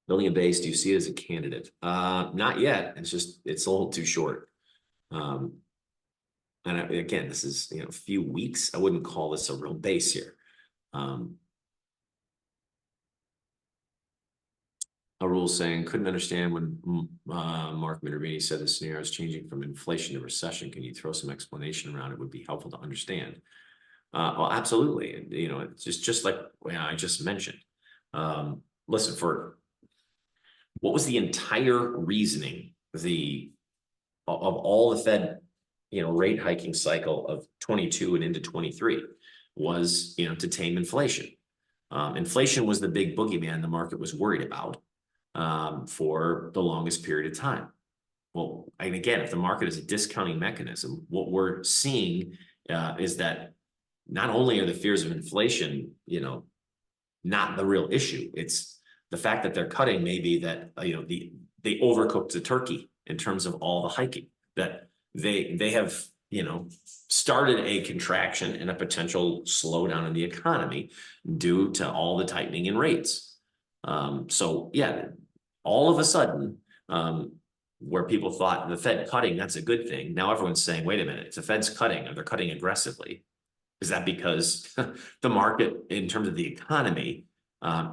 Building a base, do you see it as a candidate? Not yet. It's a little too short. And again, this is, you know, a few weeks. I wouldn't call this a real base here. A rule saying couldn't understand when Mark Minervini said the scenario is changing from inflation to recession. Can you throw some explanation around it? Would be helpful to understand. Well, absolutely. You know, it's just like I just mentioned. Listen, for what was the entire reasoning of all the Fed, you know, rate hiking cycle of 22 and into 23 was, you know, to tame inflation. Inflation was the big boogeyman the market was worried about for the longest period of time. Well, and again, if the market is a discounting mechanism, what we're seeing is that not only are the fears of inflation, you know, not the real issue, it's the fact that they're cutting maybe that, you know, they overcooked the turkey in terms of all the hiking, that they have, you know, started a contraction and a potential slowdown in the economy due to all the tightening in rates. So yeah, all of a sudden, where people thought the Fed cutting, that's a good thing. Now everyone's saying, wait a minute, if the Fed's cutting and they're cutting aggressively, is that because the market in terms of the economy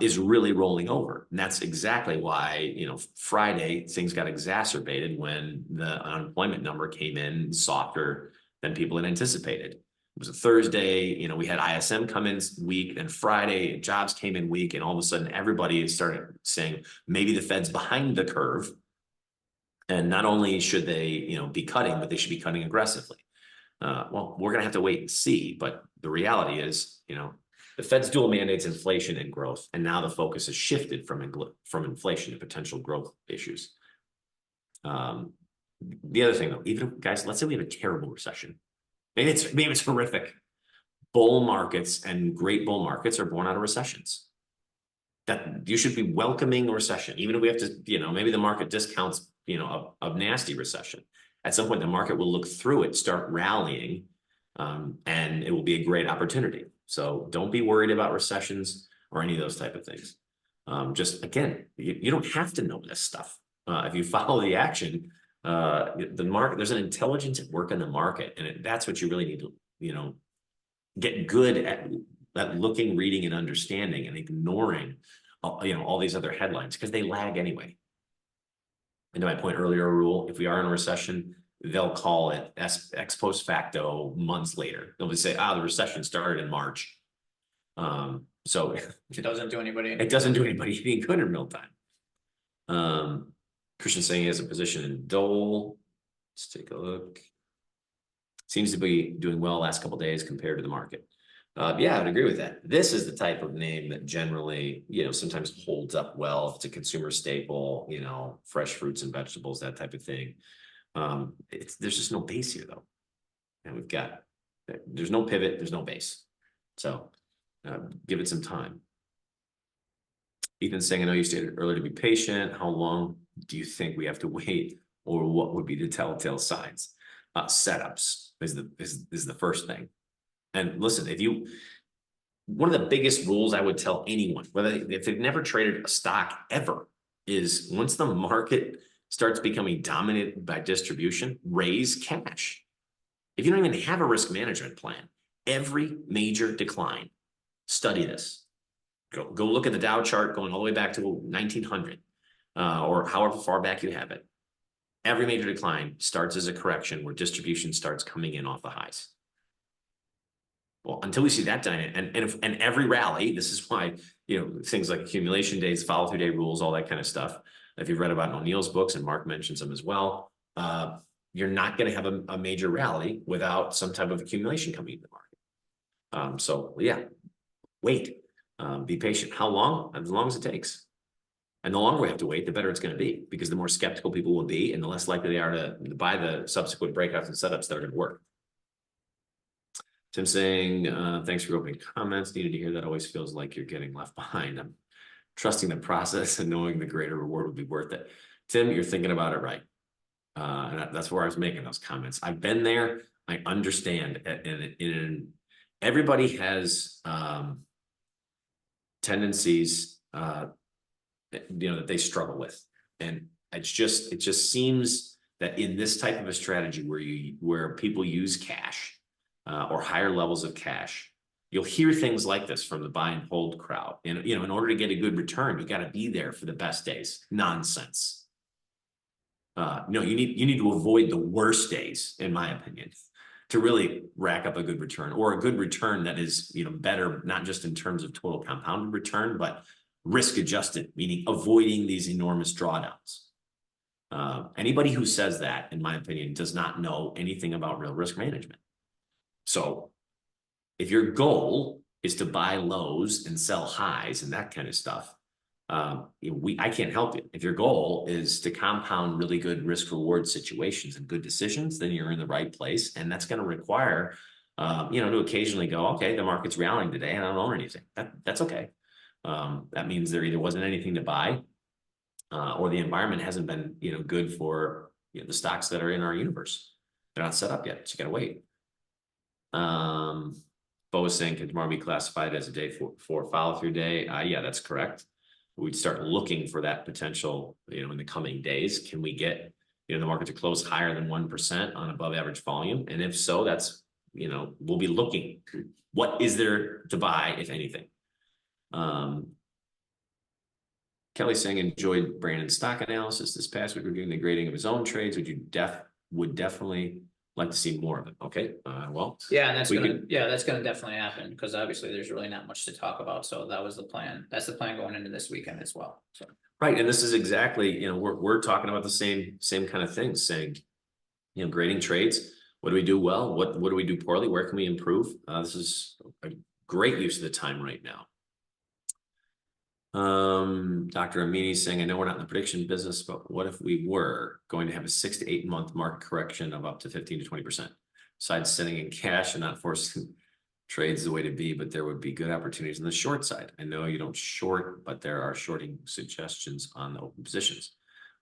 is really rolling over? And that's exactly why, you know, Friday things got exacerbated when the unemployment number came in softer than people had anticipated. It was a Thursday, you know, we had ISM come in weak, and Friday jobs came in weak, and all of a sudden everybody started saying maybe the Fed's behind the curve, and not only should they, you know, be cutting, but they should be cutting aggressively. Well, we're going to have to wait and see, but the reality is, you know, the Fed's dual mandates inflation and growth, and now the focus has shifted from inflation to potential growth issues. The other thing, though, even guys, let's say we have a terrible recession. Maybe it's horrific. Bull markets and great bull markets are born out of recessions. That you should be welcoming a recession, even if we have to, you know, maybe the market discounts, you know, a nasty recession. At some point, the market will look through it, start rallying, and it will be a great opportunity. So don't be worried about recessions or any of those type of things. Just again, you don't have to know this stuff. If you follow the action, the market, there's an intelligence at work in the market, and that's what you really need to, you know, get good at looking, reading, and understanding, and ignoring, you know, all these other headlines, because they lag anyway. And to my point earlier, Rule, if we are in a recession, they'll call it ex post facto months later. They'll just say, the recession started in March. So
it doesn't do anybody
any good in real time. Christian saying he has a position in Dole. Let's take a look. Seems to be doing well last couple of days compared to the market. Yeah, I would agree with that. This is the type of name that generally, you know, sometimes holds up well. It's a consumer staple, you know, fresh fruits and vegetables, that type of thing. There's just no base here, though. And there's no pivot, there's no base. So give it some time. Ethan saying, I know you stated earlier to be patient. How long do you think we have to wait, or what would be the telltale signs? Setups is the first thing. And listen, one of the biggest rules I would tell anyone, whether if they've never traded a stock ever, is once the market starts becoming dominated by distribution, raise cash. If you don't even have a risk management plan, every major decline, study this. Go look at the Dow chart going all the way back to 1900, or however far back you have it. Every major decline starts as a correction where distribution starts coming in off the highs. Well, until we see that dynamic, and every rally, this is why, things like accumulation days, follow through day rules, all that kind of stuff. If you've read about O'Neill's books, and Mark mentions them as well, you're not going to have a major rally without some type of accumulation coming into the market. So yeah, wait, be patient. How long? As long as it takes. And the longer we have to wait, the better it's going to be, because the more skeptical people will be, and the less likely they are to buy the subsequent breakouts and setups that are going to work. Tim saying, thanks for opening comments. Needed to hear that. Always feels like you're getting left behind. I'm trusting the process and knowing the greater reward would be worth it. Tim, you're thinking about it right. And that's where I was making those comments. I've been there. I understand. And everybody has tendencies, that they struggle with. And it just seems that in this type of a strategy where people use cash, or higher levels of cash, you'll hear things like this from the buy and hold crowd. And in order to get a good return, you got to be there for the best days. Nonsense. No, you need to avoid the worst days, in my opinion, to really rack up a good return, or a good return that is better, not just in terms of total compounded return, but risk adjusted, meaning avoiding these enormous drawdowns. Anybody who says that, in my opinion, does not know anything about real risk management. So if your goal is to buy lows and sell highs and that kind of stuff, I can't help you. If your goal is to compound really good risk reward situations and good decisions, then you're in the right place. And that's going to require, to occasionally go, okay, the market's rallying today and I don't own anything. That's okay. That means there either wasn't anything to buy, or the environment hasn't been, good for the stocks that are in our universe. They're not set up yet. So you got to wait. Bo was saying, can tomorrow be classified as a day for follow through day? Yeah, that's correct. We'd start looking for that potential, in the coming days. Can we get, the market to close higher than 1% on above average volume? And if so, that's, we'll be looking. What is there to buy, if anything? Kelly saying, enjoyed Brandon's stock analysis this past week, reviewing the grading of his own trades. Would definitely like to see more of it. Okay. Well,
yeah, and that's gonna definitely happen, because obviously there's really not much to talk about. So that was the plan. That's the plan going into this weekend as well. So
right. And this is exactly, we're talking about the same kind of things, saying, grading trades. What do we do well? What do we do poorly? Where can we improve? This is a great use of the time right now. Dr. Amini saying, I know we're not in the prediction business, but what if we were going to have a 6 to 8 month market correction of up to 15 to 20%? Besides sitting in cash and not forcing trades the way to be, but there would be good opportunities on the short side. I know you don't short, but there are shorting suggestions on the open positions.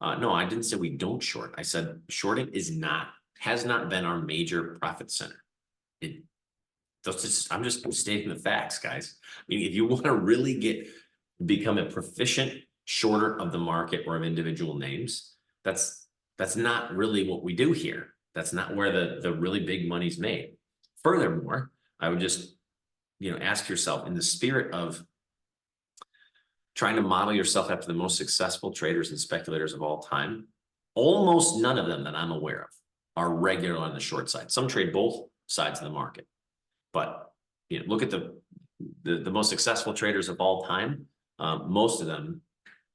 No, I didn't say we don't short. I said shorting has not been our major profit center. I'm just stating the facts, guys. I mean, if you want to really become a proficient shorter of the market or of individual names, that's not really what we do here. That's not where the really big money's made. Furthermore, I would just, ask yourself, in the spirit of trying to model yourself after the most successful traders and speculators of all time, almost none of them that I'm aware of are regular on the short side. Some trade both sides of the market, but look at the most successful traders of all time. Most of them,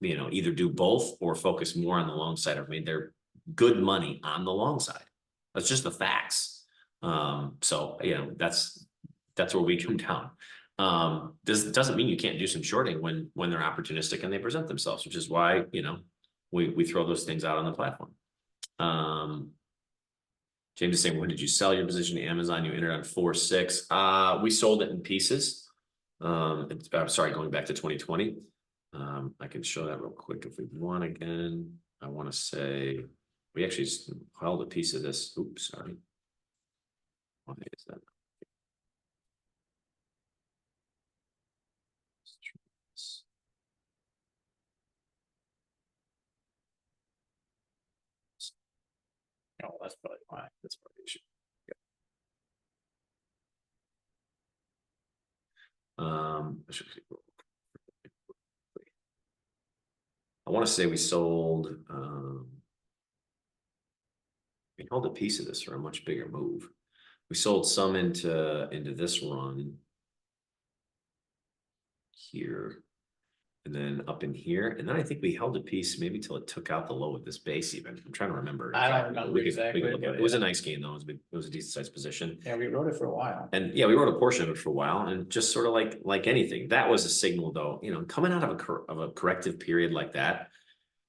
either do both or focus more on the long side. Or made their good money on the long side. That's just the facts. So that's where we come down. This doesn't mean you can't do some shorting when they're opportunistic and they present themselves, which is why we throw those things out on the platform. James is saying, when did you sell your position to Amazon? You entered on 4.6. We sold it in pieces. I'm sorry, going back to 2020. I can show that real quick if we want again. I want to say we actually held a piece of this. Oops, sorry. Why is that? that's probably why. That's probably the issue. I want to say we sold, we held a piece of this for a much bigger move. We sold some into this run here. And then up in here, and then I think we held a piece maybe till it took out the low of this base even. I'm trying to remember.
I don't remember exactly,
look at
but
it. It was a
yeah.
nice gain though. It was a decent sized position.
Yeah, we wrote it for a while.
And yeah, we wrote a portion of it for a while and just sort of like anything. That was a signal though, you know, coming out of a corrective period like that.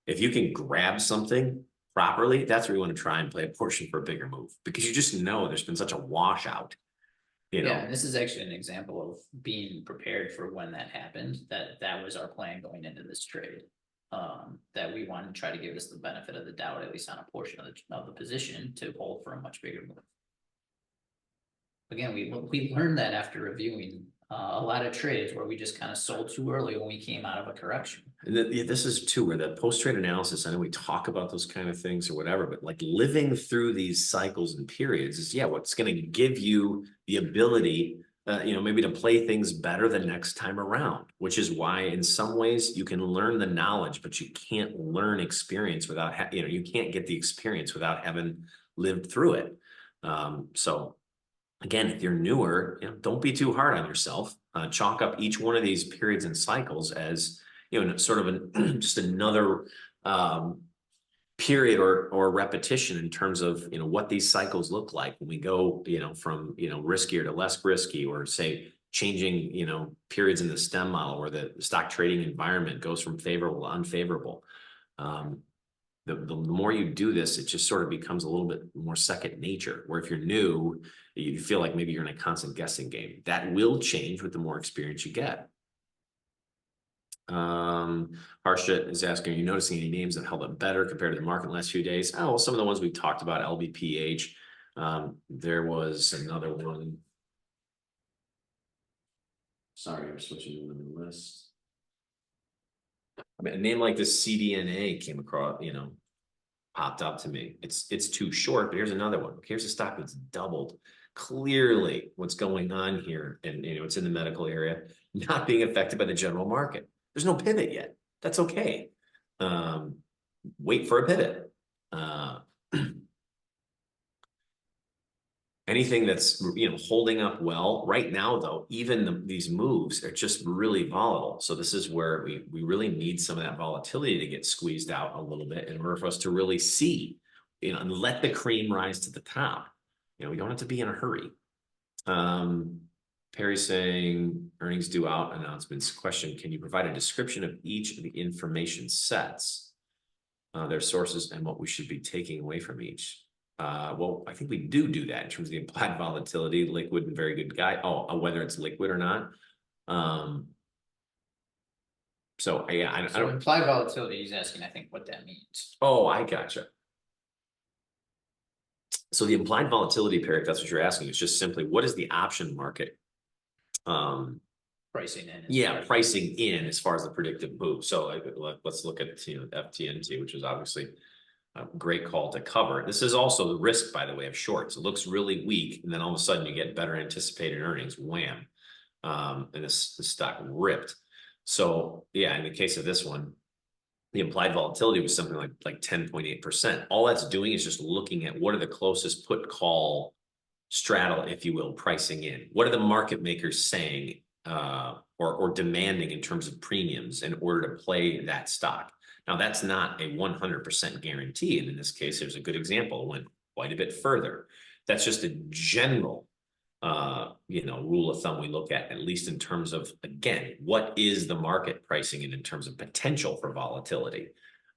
If you can grab something properly, that's where you want to try and play a portion for a bigger move because you just know there's been such a washout. You know,
Yeah, and this is actually an example of being prepared for when that happened, that was our plan going into this trade. That we wanted to try to give us the benefit of the doubt, at least on a portion of the position to hold for a much bigger move. Again, we learned that after reviewing a lot of trades where we just kind of sold too early when we came out of a correction.
and this is too where the post-trade analysis, I know we talk about those kind of things or whatever, but like living through these cycles and periods is what's going to give you the ability, you know, maybe to play things better the next time around, which is why in some ways you can learn the knowledge, but you can't learn experience without, you know, you can't get the experience without having lived through it. So again, if you're newer, you know, don't be too hard on yourself. Chalk up each one of these periods and cycles as, you know, sort of just another period or repetition in terms of, you know, what these cycles look like when we go, you know, from, you know, riskier to less risky, or say changing, you know, periods in the STEM model where the stock trading environment goes from favorable to unfavorable. The more you do this, it just sort of becomes a little bit more second nature, where if you're new, you feel like maybe you're in a constant guessing game. That will change with the more experience you get. Harsha is asking, are you noticing any names that held up better compared to the market in the last few days? Oh, well, some of the ones we talked about, LBPH. There was another one. Sorry, I'm switching to the list. I mean, a name like this CDNA came across, you know, popped up to me. It's too short, but here's another one. Here's a stock that's doubled. Clearly what's going on here, and you know, it's in the medical area, not being affected by the general market. There's no pivot yet. That's okay. Wait for a pivot. Anything that's, you know, holding up well right now, though, even these moves are just really volatile. So this is where we really need some of that volatility to get squeezed out a little bit in order for us to really see, you know, and let the cream rise to the top. You know, we don't have to be in a hurry. Perry saying earnings due out announcements. Question: can you provide a description of each of the information sets, their sources, and what we should be taking away from each? Well, I think we do that in terms of the implied volatility, liquid and very good guy. Oh, whether it's liquid or not. So yeah, I
So
don't.
implied volatility, he's asking, I think, what that means.
Oh, I gotcha. So the implied volatility pair, if that's what you're asking, is just simply what is the option market?
Pricing in.
Yeah, pricing in as far as the predictive move. So let's look at, you know, FTNT, which is obviously a great call to cover. This is also the risk, by the way, of shorts. It looks really weak, and then all of a sudden you get better anticipated earnings. Wham! And this stock ripped. So yeah, in the case of this one, the implied volatility was something like 10.8%. All that's doing is just looking at what are the closest put call straddle, if you will, pricing in. What are the market makers saying or demanding in terms of premiums in order to play that stock? Now, that's not a 100% guarantee. And in this case, there's a good example. It went quite a bit further. That's just a general, you know, rule of thumb we look at least in terms of, again, what is the market pricing in terms of potential for volatility?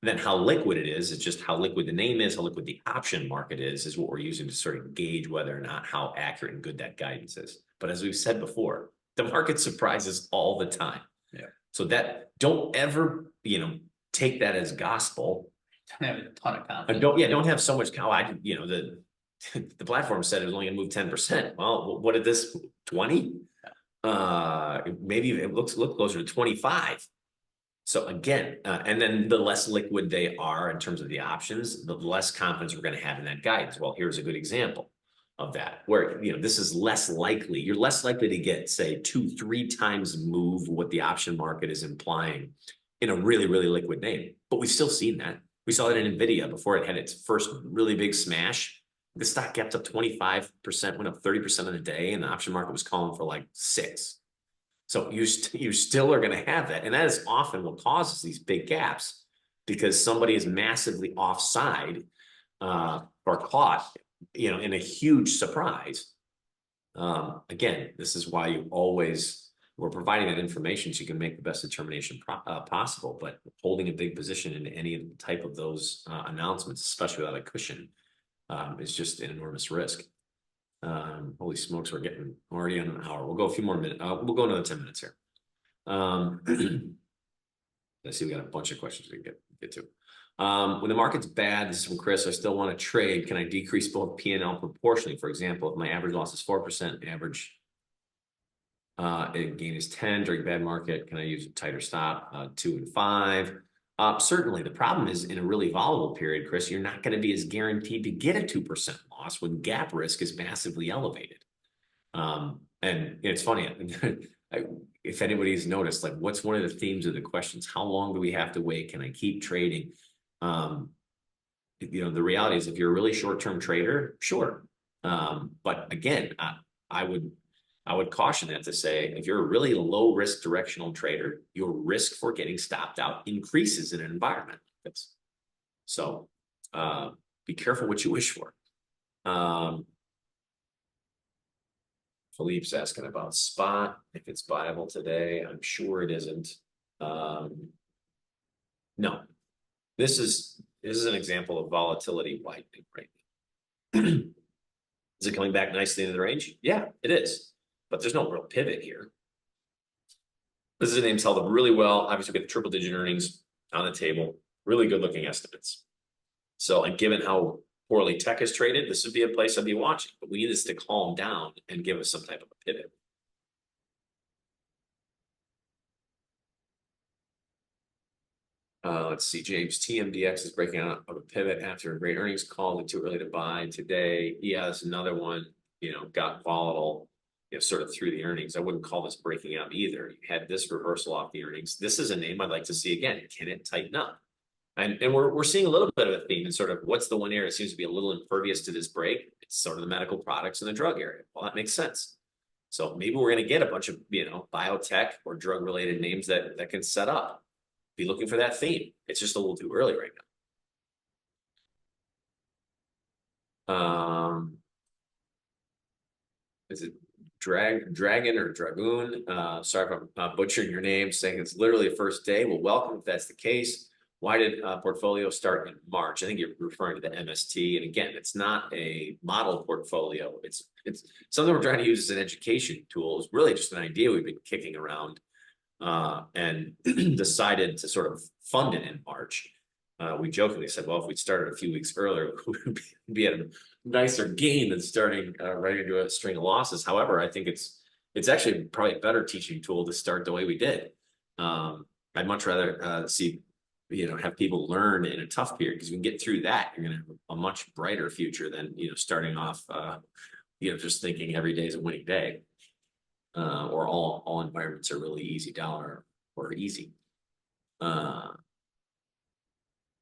And then how liquid it is just how liquid the name is, how liquid the option market is what we're using to sort of gauge whether or not how accurate and good that guidance is. But as we've said before, the market surprises all the time.
Yeah.
So that don't ever, you know, take that as gospel.
I have a ton of confidence.
Don't have so much. You know, the platform said it was only going to move 10%. Well, what did this 20? Maybe it look closer to 25. So again, and then the less liquid they are in terms of the options, the less confidence we're going to have in that guidance. Well, here's a good example of that, where, you know, this is less likely. You're less likely to get, say, 2-3 times move what the option market is implying in a really, really liquid name. But we've still seen that. We saw it in NVIDIA before it had its first really big smash. The stock kept up 25%, went up 30% of the day, and the option market was calling for like 6. So you still are going to have that. And that is often what causes these big gaps, because somebody is massively offside or caught, you know, in a huge surprise. Again, this is why we're providing that information so you can make the best determination possible. But holding a big position in any type of those announcements, especially without a cushion, is just an enormous risk. Holy smokes, we're getting already on an hour. We'll go a few more minutes. We'll go another 10 minutes here. Let's see, we got a bunch of questions we can get to. When the market's bad, this is from Chris, I still want to trade. Can I decrease both P&L proportionally? For example, if my average loss is 4%, average gain is 10 during bad market, can I use a tighter stop, 2 and 5? Certainly. The problem is, in a really volatile period, Chris, you're not going to be as guaranteed to get a 2% loss when gap risk is massively elevated. And it's funny, if anybody's noticed, like, what's one of the themes of the questions? How long do we have to wait? Can I keep trading? You know, the reality is, if you're a really short-term trader, sure. But again, I would caution that to say, if you're a really low risk directional trader, your risk for getting stopped out increases in an environment like this. So be careful what you wish for. Philippe's asking about spot, if it's viable today. I'm sure it isn't. No, this is an example of volatility widening right now. Is it coming back nicely into the range? Yeah, it is. But there's no real pivot here. This is a name's held up really well. Obviously, we get the triple-digit earnings on the table. Really good-looking estimates. So, and given how poorly tech is traded, this would be a place I'd be watching. But we need this to calm down and give us some type of a pivot. Let's see, James. TMDX is breaking out of a pivot after a great earnings call. Too early to buy today. Yeah, that's another one. You know, got volatile, you know, sort of through the earnings. I wouldn't call this breaking out either. You had this reversal off the earnings. This is a name I'd like to see again. Can it tighten up? And we're seeing a little bit of a theme in sort of what's the one area that seems to be a little impervious to this break. It's sort of the medical products and the drug area. Well, that makes sense. So maybe we're going to get a bunch of, you know, biotech or drug related names that can set up. Be looking for that theme. It's just a little too early right now. Is it Dragon or Dragoon? Sorry if I'm butchering your name, saying it's literally the first day. Well, welcome if that's the case. Why did portfolio start in March? I think you're referring to the MST. And again, it's not a model portfolio. It's something we're trying to use as an education tool. It's really just an idea we've been kicking around and decided to sort of fund it in March. We jokingly said, well, if we'd started a few weeks earlier, we'd be at a nicer gain than starting right into a string of losses. However, I think it's actually probably a better teaching tool to start the way we did. I'd much rather see, you know, have people learn in a tough period, because we can get through that. You're going to have a much brighter future than, you know, starting off, you know, just thinking every day is a winning day, or all environments are really easy dollar or easy.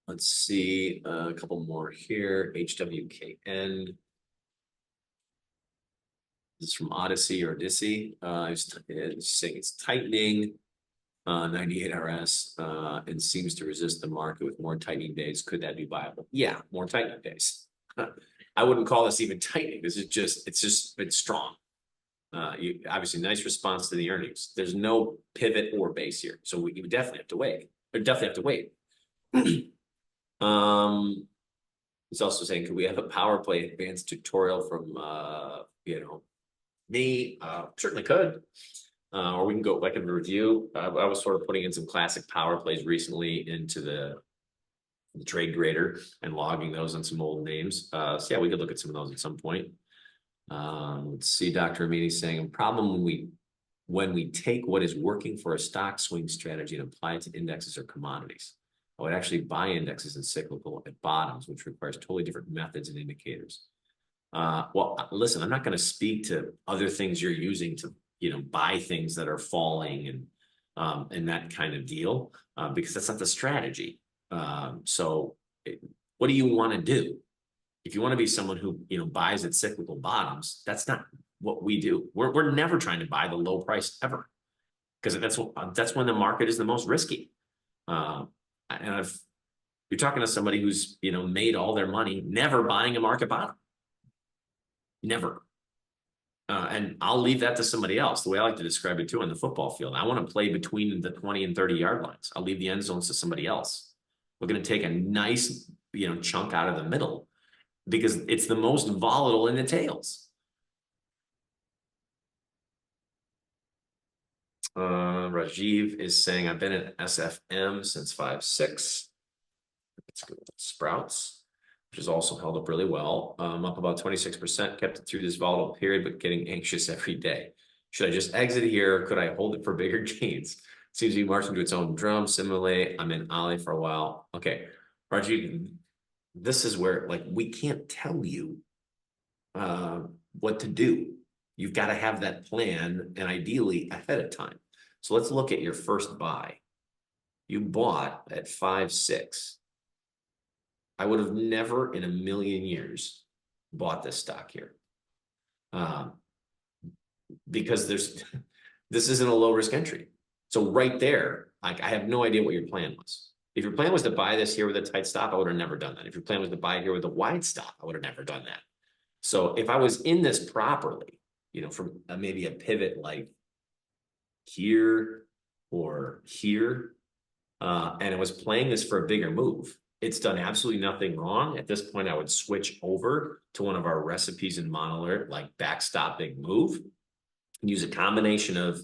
Let's see a couple more here. HWKN. This is from Odyssey or Odyssey. It's saying it's tightening. 98 RS and seems to resist the market with more tightening days. Could that be viable? Yeah, more tightening days. I wouldn't call this even tightening. This is just, it's strong. You obviously nice response to the earnings. There's no pivot or base here, so we definitely have to wait. We definitely have to wait. He's also saying, could we have a power play advanced tutorial from you know, me? Certainly could. Or we can go back in the review. I was sort of putting in some classic power plays recently into the trade grader and logging those on some old names. So yeah, we could look at some of those at some point. Let's see, Dr. Amini saying a problem when we when we take what is working for a stock swing strategy and apply it to indexes or commodities. I would actually buy indexes and cyclical at bottoms, which requires totally different methods and indicators. Well, listen, I'm not going to speak to other things you're using to, buy things that are falling and that kind of deal, because that's not the strategy. So what do you want to do? If you want to be someone who, buys at cyclical bottoms, that's not what we do. We're never trying to buy the low price ever, because that's when the market is the most risky. And if you're talking to somebody who's, made all their money never buying a market bottom, never. And I'll leave that to somebody else. The way I like to describe it too on the football field, I want to play between the 20 and 30 yard lines. I'll leave the end zones to somebody else. We're going to take a nice, chunk out of the middle, because it's the most volatile in the tails. Rajiv is saying, I've been at SFM since 5.6. Let's go with Sprouts, which has also held up really well. Up about 26%, kept it through this volatile period, but getting anxious every day. Should I just exit here? Or could I hold it for bigger gains? Seems to be marching to its own drum. Similarly, I'm in Ali for a while. Okay, Rajiv, this is where, we can't tell you what to do. You've got to have that plan, and ideally ahead of time. So let's look at your first buy. You bought at 5.6. I would have never in a million years bought this stock here. Because this isn't a low risk entry. So right there, I have no idea what your plan was. If your plan was to buy this here with a tight stop, I would have never done that. If your plan was to buy it here with a wide stop, I would have never done that. So if I was in this properly, from maybe a pivot like here or here, and it was playing this for a bigger move, it's done absolutely nothing wrong. At this point, I would switch over to one of our recipes in Monalert, like backstopping move, and use a combination of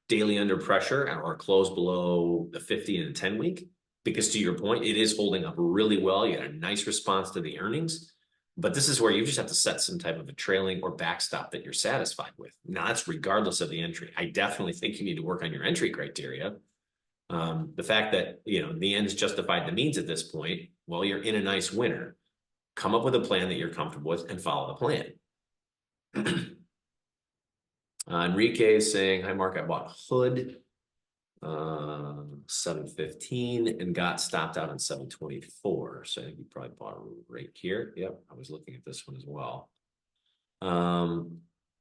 daily under pressure or close below the 50 and the 10 week. Because to your point, it is holding up really well. You had a nice response to the earnings, but this is where you just have to set some type of a trailing or backstop that you're satisfied with. Now, that's regardless of the entry. I definitely think you need to work on your entry criteria. The fact that, the ends justified the means at this point, well, you're in a nice winner. Come up with a plan that you're comfortable with and follow the plan. Enrique is saying, hi, Mark, I bought Hood. 7.15 and got stopped out on 7.24. So I think you probably bought right here. Yep, I was looking at this one as well.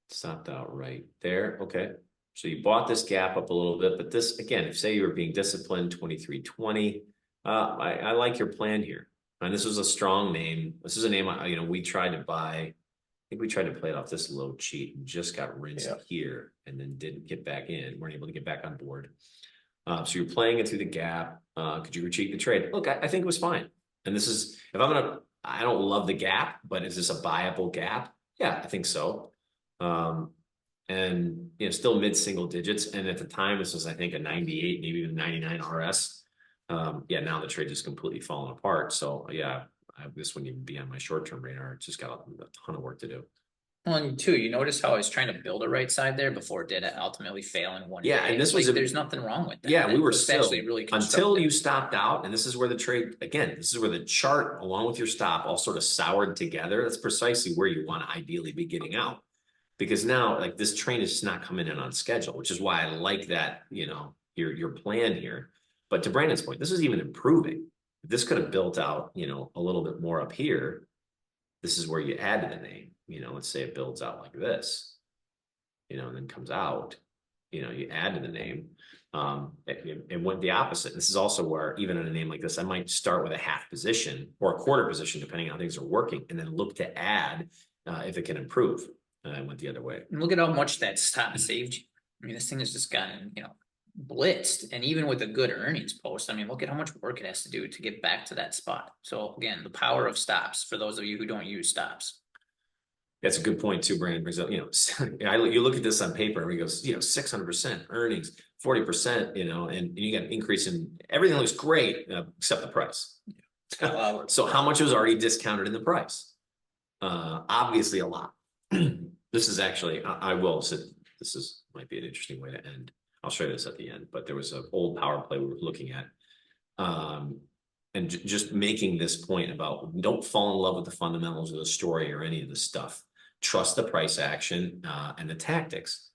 Stopped out right there. Okay, so you bought this gap up a little bit, but this again, if say you were being disciplined, 23.20. I like your plan here, and this was a strong name. This is a name we tried to buy. I think we tried to play it off this low cheat and just got rinsed here, and then didn't get back in. Weren't able to get back on board. So you're playing it through the gap. Could you retreat the trade? Look, I think it was fine. And this is, I don't love the gap, but is this a buyable gap? Yeah, I think so. And, still mid-single digits. And at the time, this was, I think, a 98, maybe even 99 RS. Now the trade is completely fallen apart. So yeah, this wouldn't even be on my short-term radar. It's just got a ton of work to do.
Well, and two, you notice how I was trying to build a right side there before it did ultimately fail in one day.
And this was
there's nothing wrong with that.
Yeah, we were
still actually really
until you stopped out, and this is where the trade again. This is where the chart, along with your stop, all sort of soured together. That's precisely where you want to ideally be getting out, because now this train is just not coming in on schedule, which is why I like that your plan here. But to Brandon's point, this is even improving. This could have built out a little bit more up here. This is where you add to the name. Let's say it builds out like this, and then comes out, you add to the name. It went the opposite. This is also where, even in a name like this, I might start with a half position or a quarter position, depending on how things are working, and then look to add if it can improve. I went the other way.
And look at how much that stop saved you. I mean, this thing has just gotten, blitzed. And even with a good earnings post, I mean, look at how much work it has to do to get back to that spot. So again, the power of stops for those of you who don't use stops.
That's a good point too. Brandon brings up, you look at this on paper and he goes, 600% earnings, 40%, and you got an increase in everything looks great except the price. So how much was already discounted in the price? Obviously a lot. This is actually, I will say, this is might be an interesting way to end. I'll show you this at the end, but there was an old power play we were looking at. And just making this point about don't fall in love with the fundamentals of the story or any of the stuff. Trust the price action and the tactics.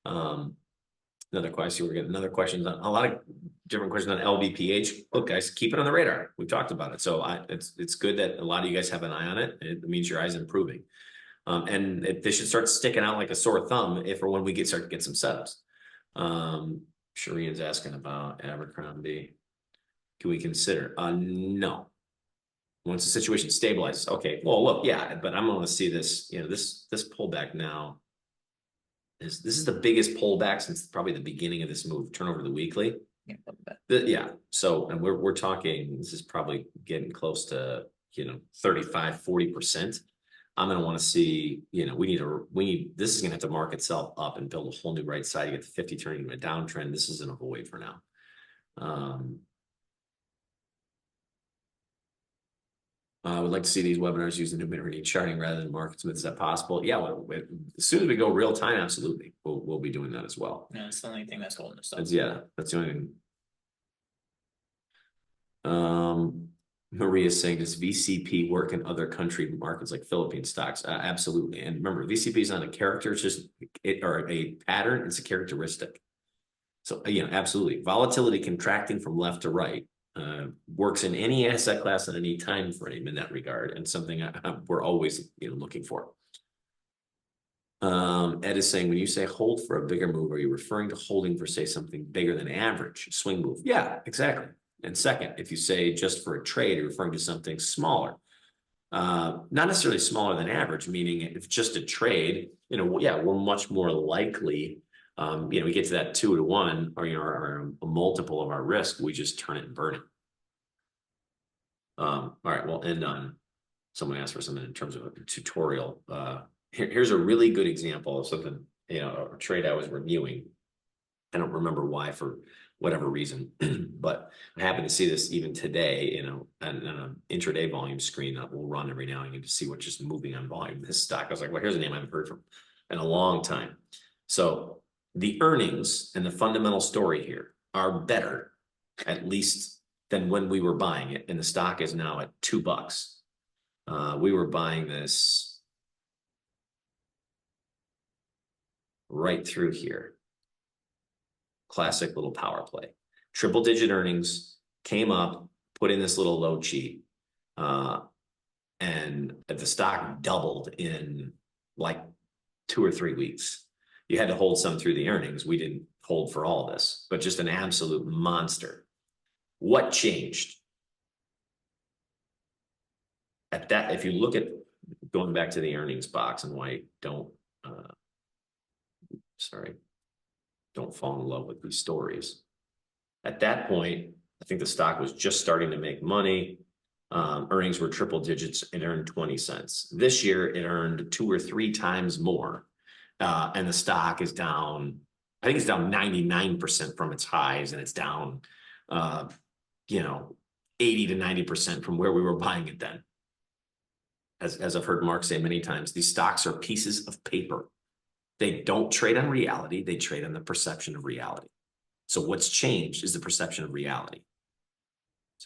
Another question, we're getting another questions on a lot of different questions on LVPH. Look, guys, keep it on the radar. We've talked about it. So it's good that a lot of you guys have an eye on it. It means your eye's improving. And they should start sticking out like a sore thumb if or when we start to get some setups. Shireen's asking about Abercrombie. Can we consider? No. Once the situation stabilizes, okay. Well, look, yeah, but I'm going to see this. You know, this pullback now this is the biggest pullback since probably the beginning of this move. Turn over the weekly. Yeah. So, and we're talking. This is probably getting close to 35-40%. I'm going to want to see, this is going to have to mark itself up and build a whole new right side. You get the 50 turning into a downtrend. This is an avoid for now. I would like to see these webinars use the new mid-range charting rather than market smith. Is that possible? Yeah, as soon as we go real time, absolutely. We'll be doing that as well.
Yeah, it's the only thing that's holding us up.
That's the only thing. Maria's saying, does VCP work in other country markets like Philippine stocks? Absolutely. And remember, VCP is not a character, it's just or a pattern, it's a characteristic. So, absolutely. Volatility contracting from left to right works in any asset class at any time frame in that regard, and something we're always looking for. Ed is saying, when you say hold for a bigger move, are you referring to holding for, say, something bigger than average swing move? Yeah, exactly. And second, if you say just for a trade, you're referring to something smaller, not necessarily smaller than average, meaning if just a trade, we're much more likely, we get to that 2 to 1 or a multiple of our risk, we just turn it and burn it. All right, we'll end on, someone asked for something in terms of a tutorial. Here's a really good example of something, a trade I was reviewing. I don't remember why, for whatever reason, but I happen to see this even today, on an intraday volume screen that will run every now and again to see what's just moving on volume. This stock, I was like, well, here's a name I haven't heard from in a long time. So the earnings and the fundamental story here are better, at least, than when we were buying it, and the stock is now at $2. We were buying this right through here. Classic little power play. Triple digit earnings, came up, put in this little low cheat, and the stock doubled in like 2 or 3 weeks. You had to hold some through the earnings. We didn't hold for all this, but just an absolute monster. What changed? At that, if you look at going back to the earnings box and why don't fall in love with these stories. At that point, I think the stock was just starting to make money. Earnings were triple digits and earned 20 cents. This year, it earned 2 or 3 times more. And the stock is down, I think it's down 99% from its highs, and it's down, 80 to 90% from where we were buying it then. As I've heard Mark say many times, these stocks are pieces of paper. They don't trade on reality. They trade on the perception of reality. So what's changed is the perception of reality.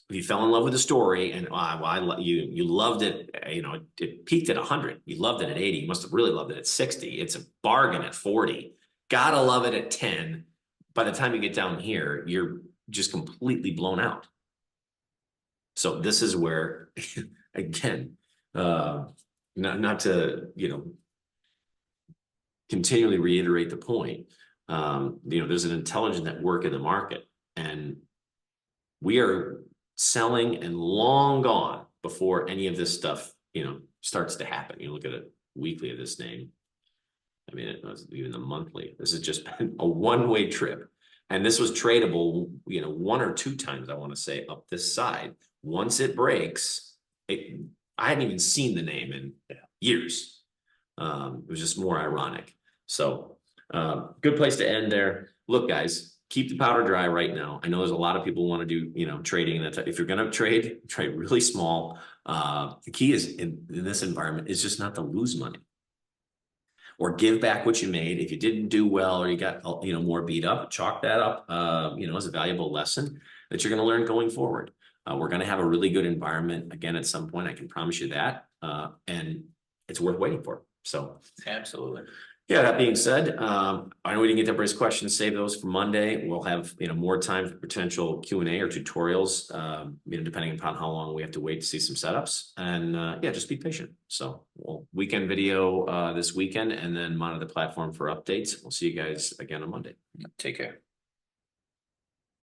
If you fell in love with the story and you loved it, it peaked at 100. You loved it at 80. You must have really loved it at 60. It's a bargain at 40. Gotta love it at 10. By the time you get down here, you're just completely blown out. So this is where, again, not to, continually reiterate the point. There's an intelligent network in the market, and we are selling and long gone before any of this stuff, starts to happen. You look at a weekly of this name. I mean, it was even the monthly. This has just been a one-way trip. And this was tradable, 1 or 2 times, I want to say, up this side. Once it breaks, I hadn't even seen the name in years. It was just more ironic. So good place to end there. Look, guys, keep the powder dry right now. I know there's a lot of people want to do, trading. If you're going to trade really small. The key is in this environment is just not to lose money. or give back what you made. If you didn't do well, or you got, more beat up, chalk that up, as a valuable lesson that you're going to learn going forward. We're going to have a really good environment again at some point. I can promise you that. And it's worth waiting for. So
Absolutely.
yeah, that being said, I know we didn't get to everybody's questions. Save those for Monday. We'll have, more time for potential Q&A or tutorials, depending upon how long we have to wait to see some setups. And yeah, just be patient. So we'll weekend video this weekend, and then monitor the platform for updates. We'll see you guys again on Monday.
Take care.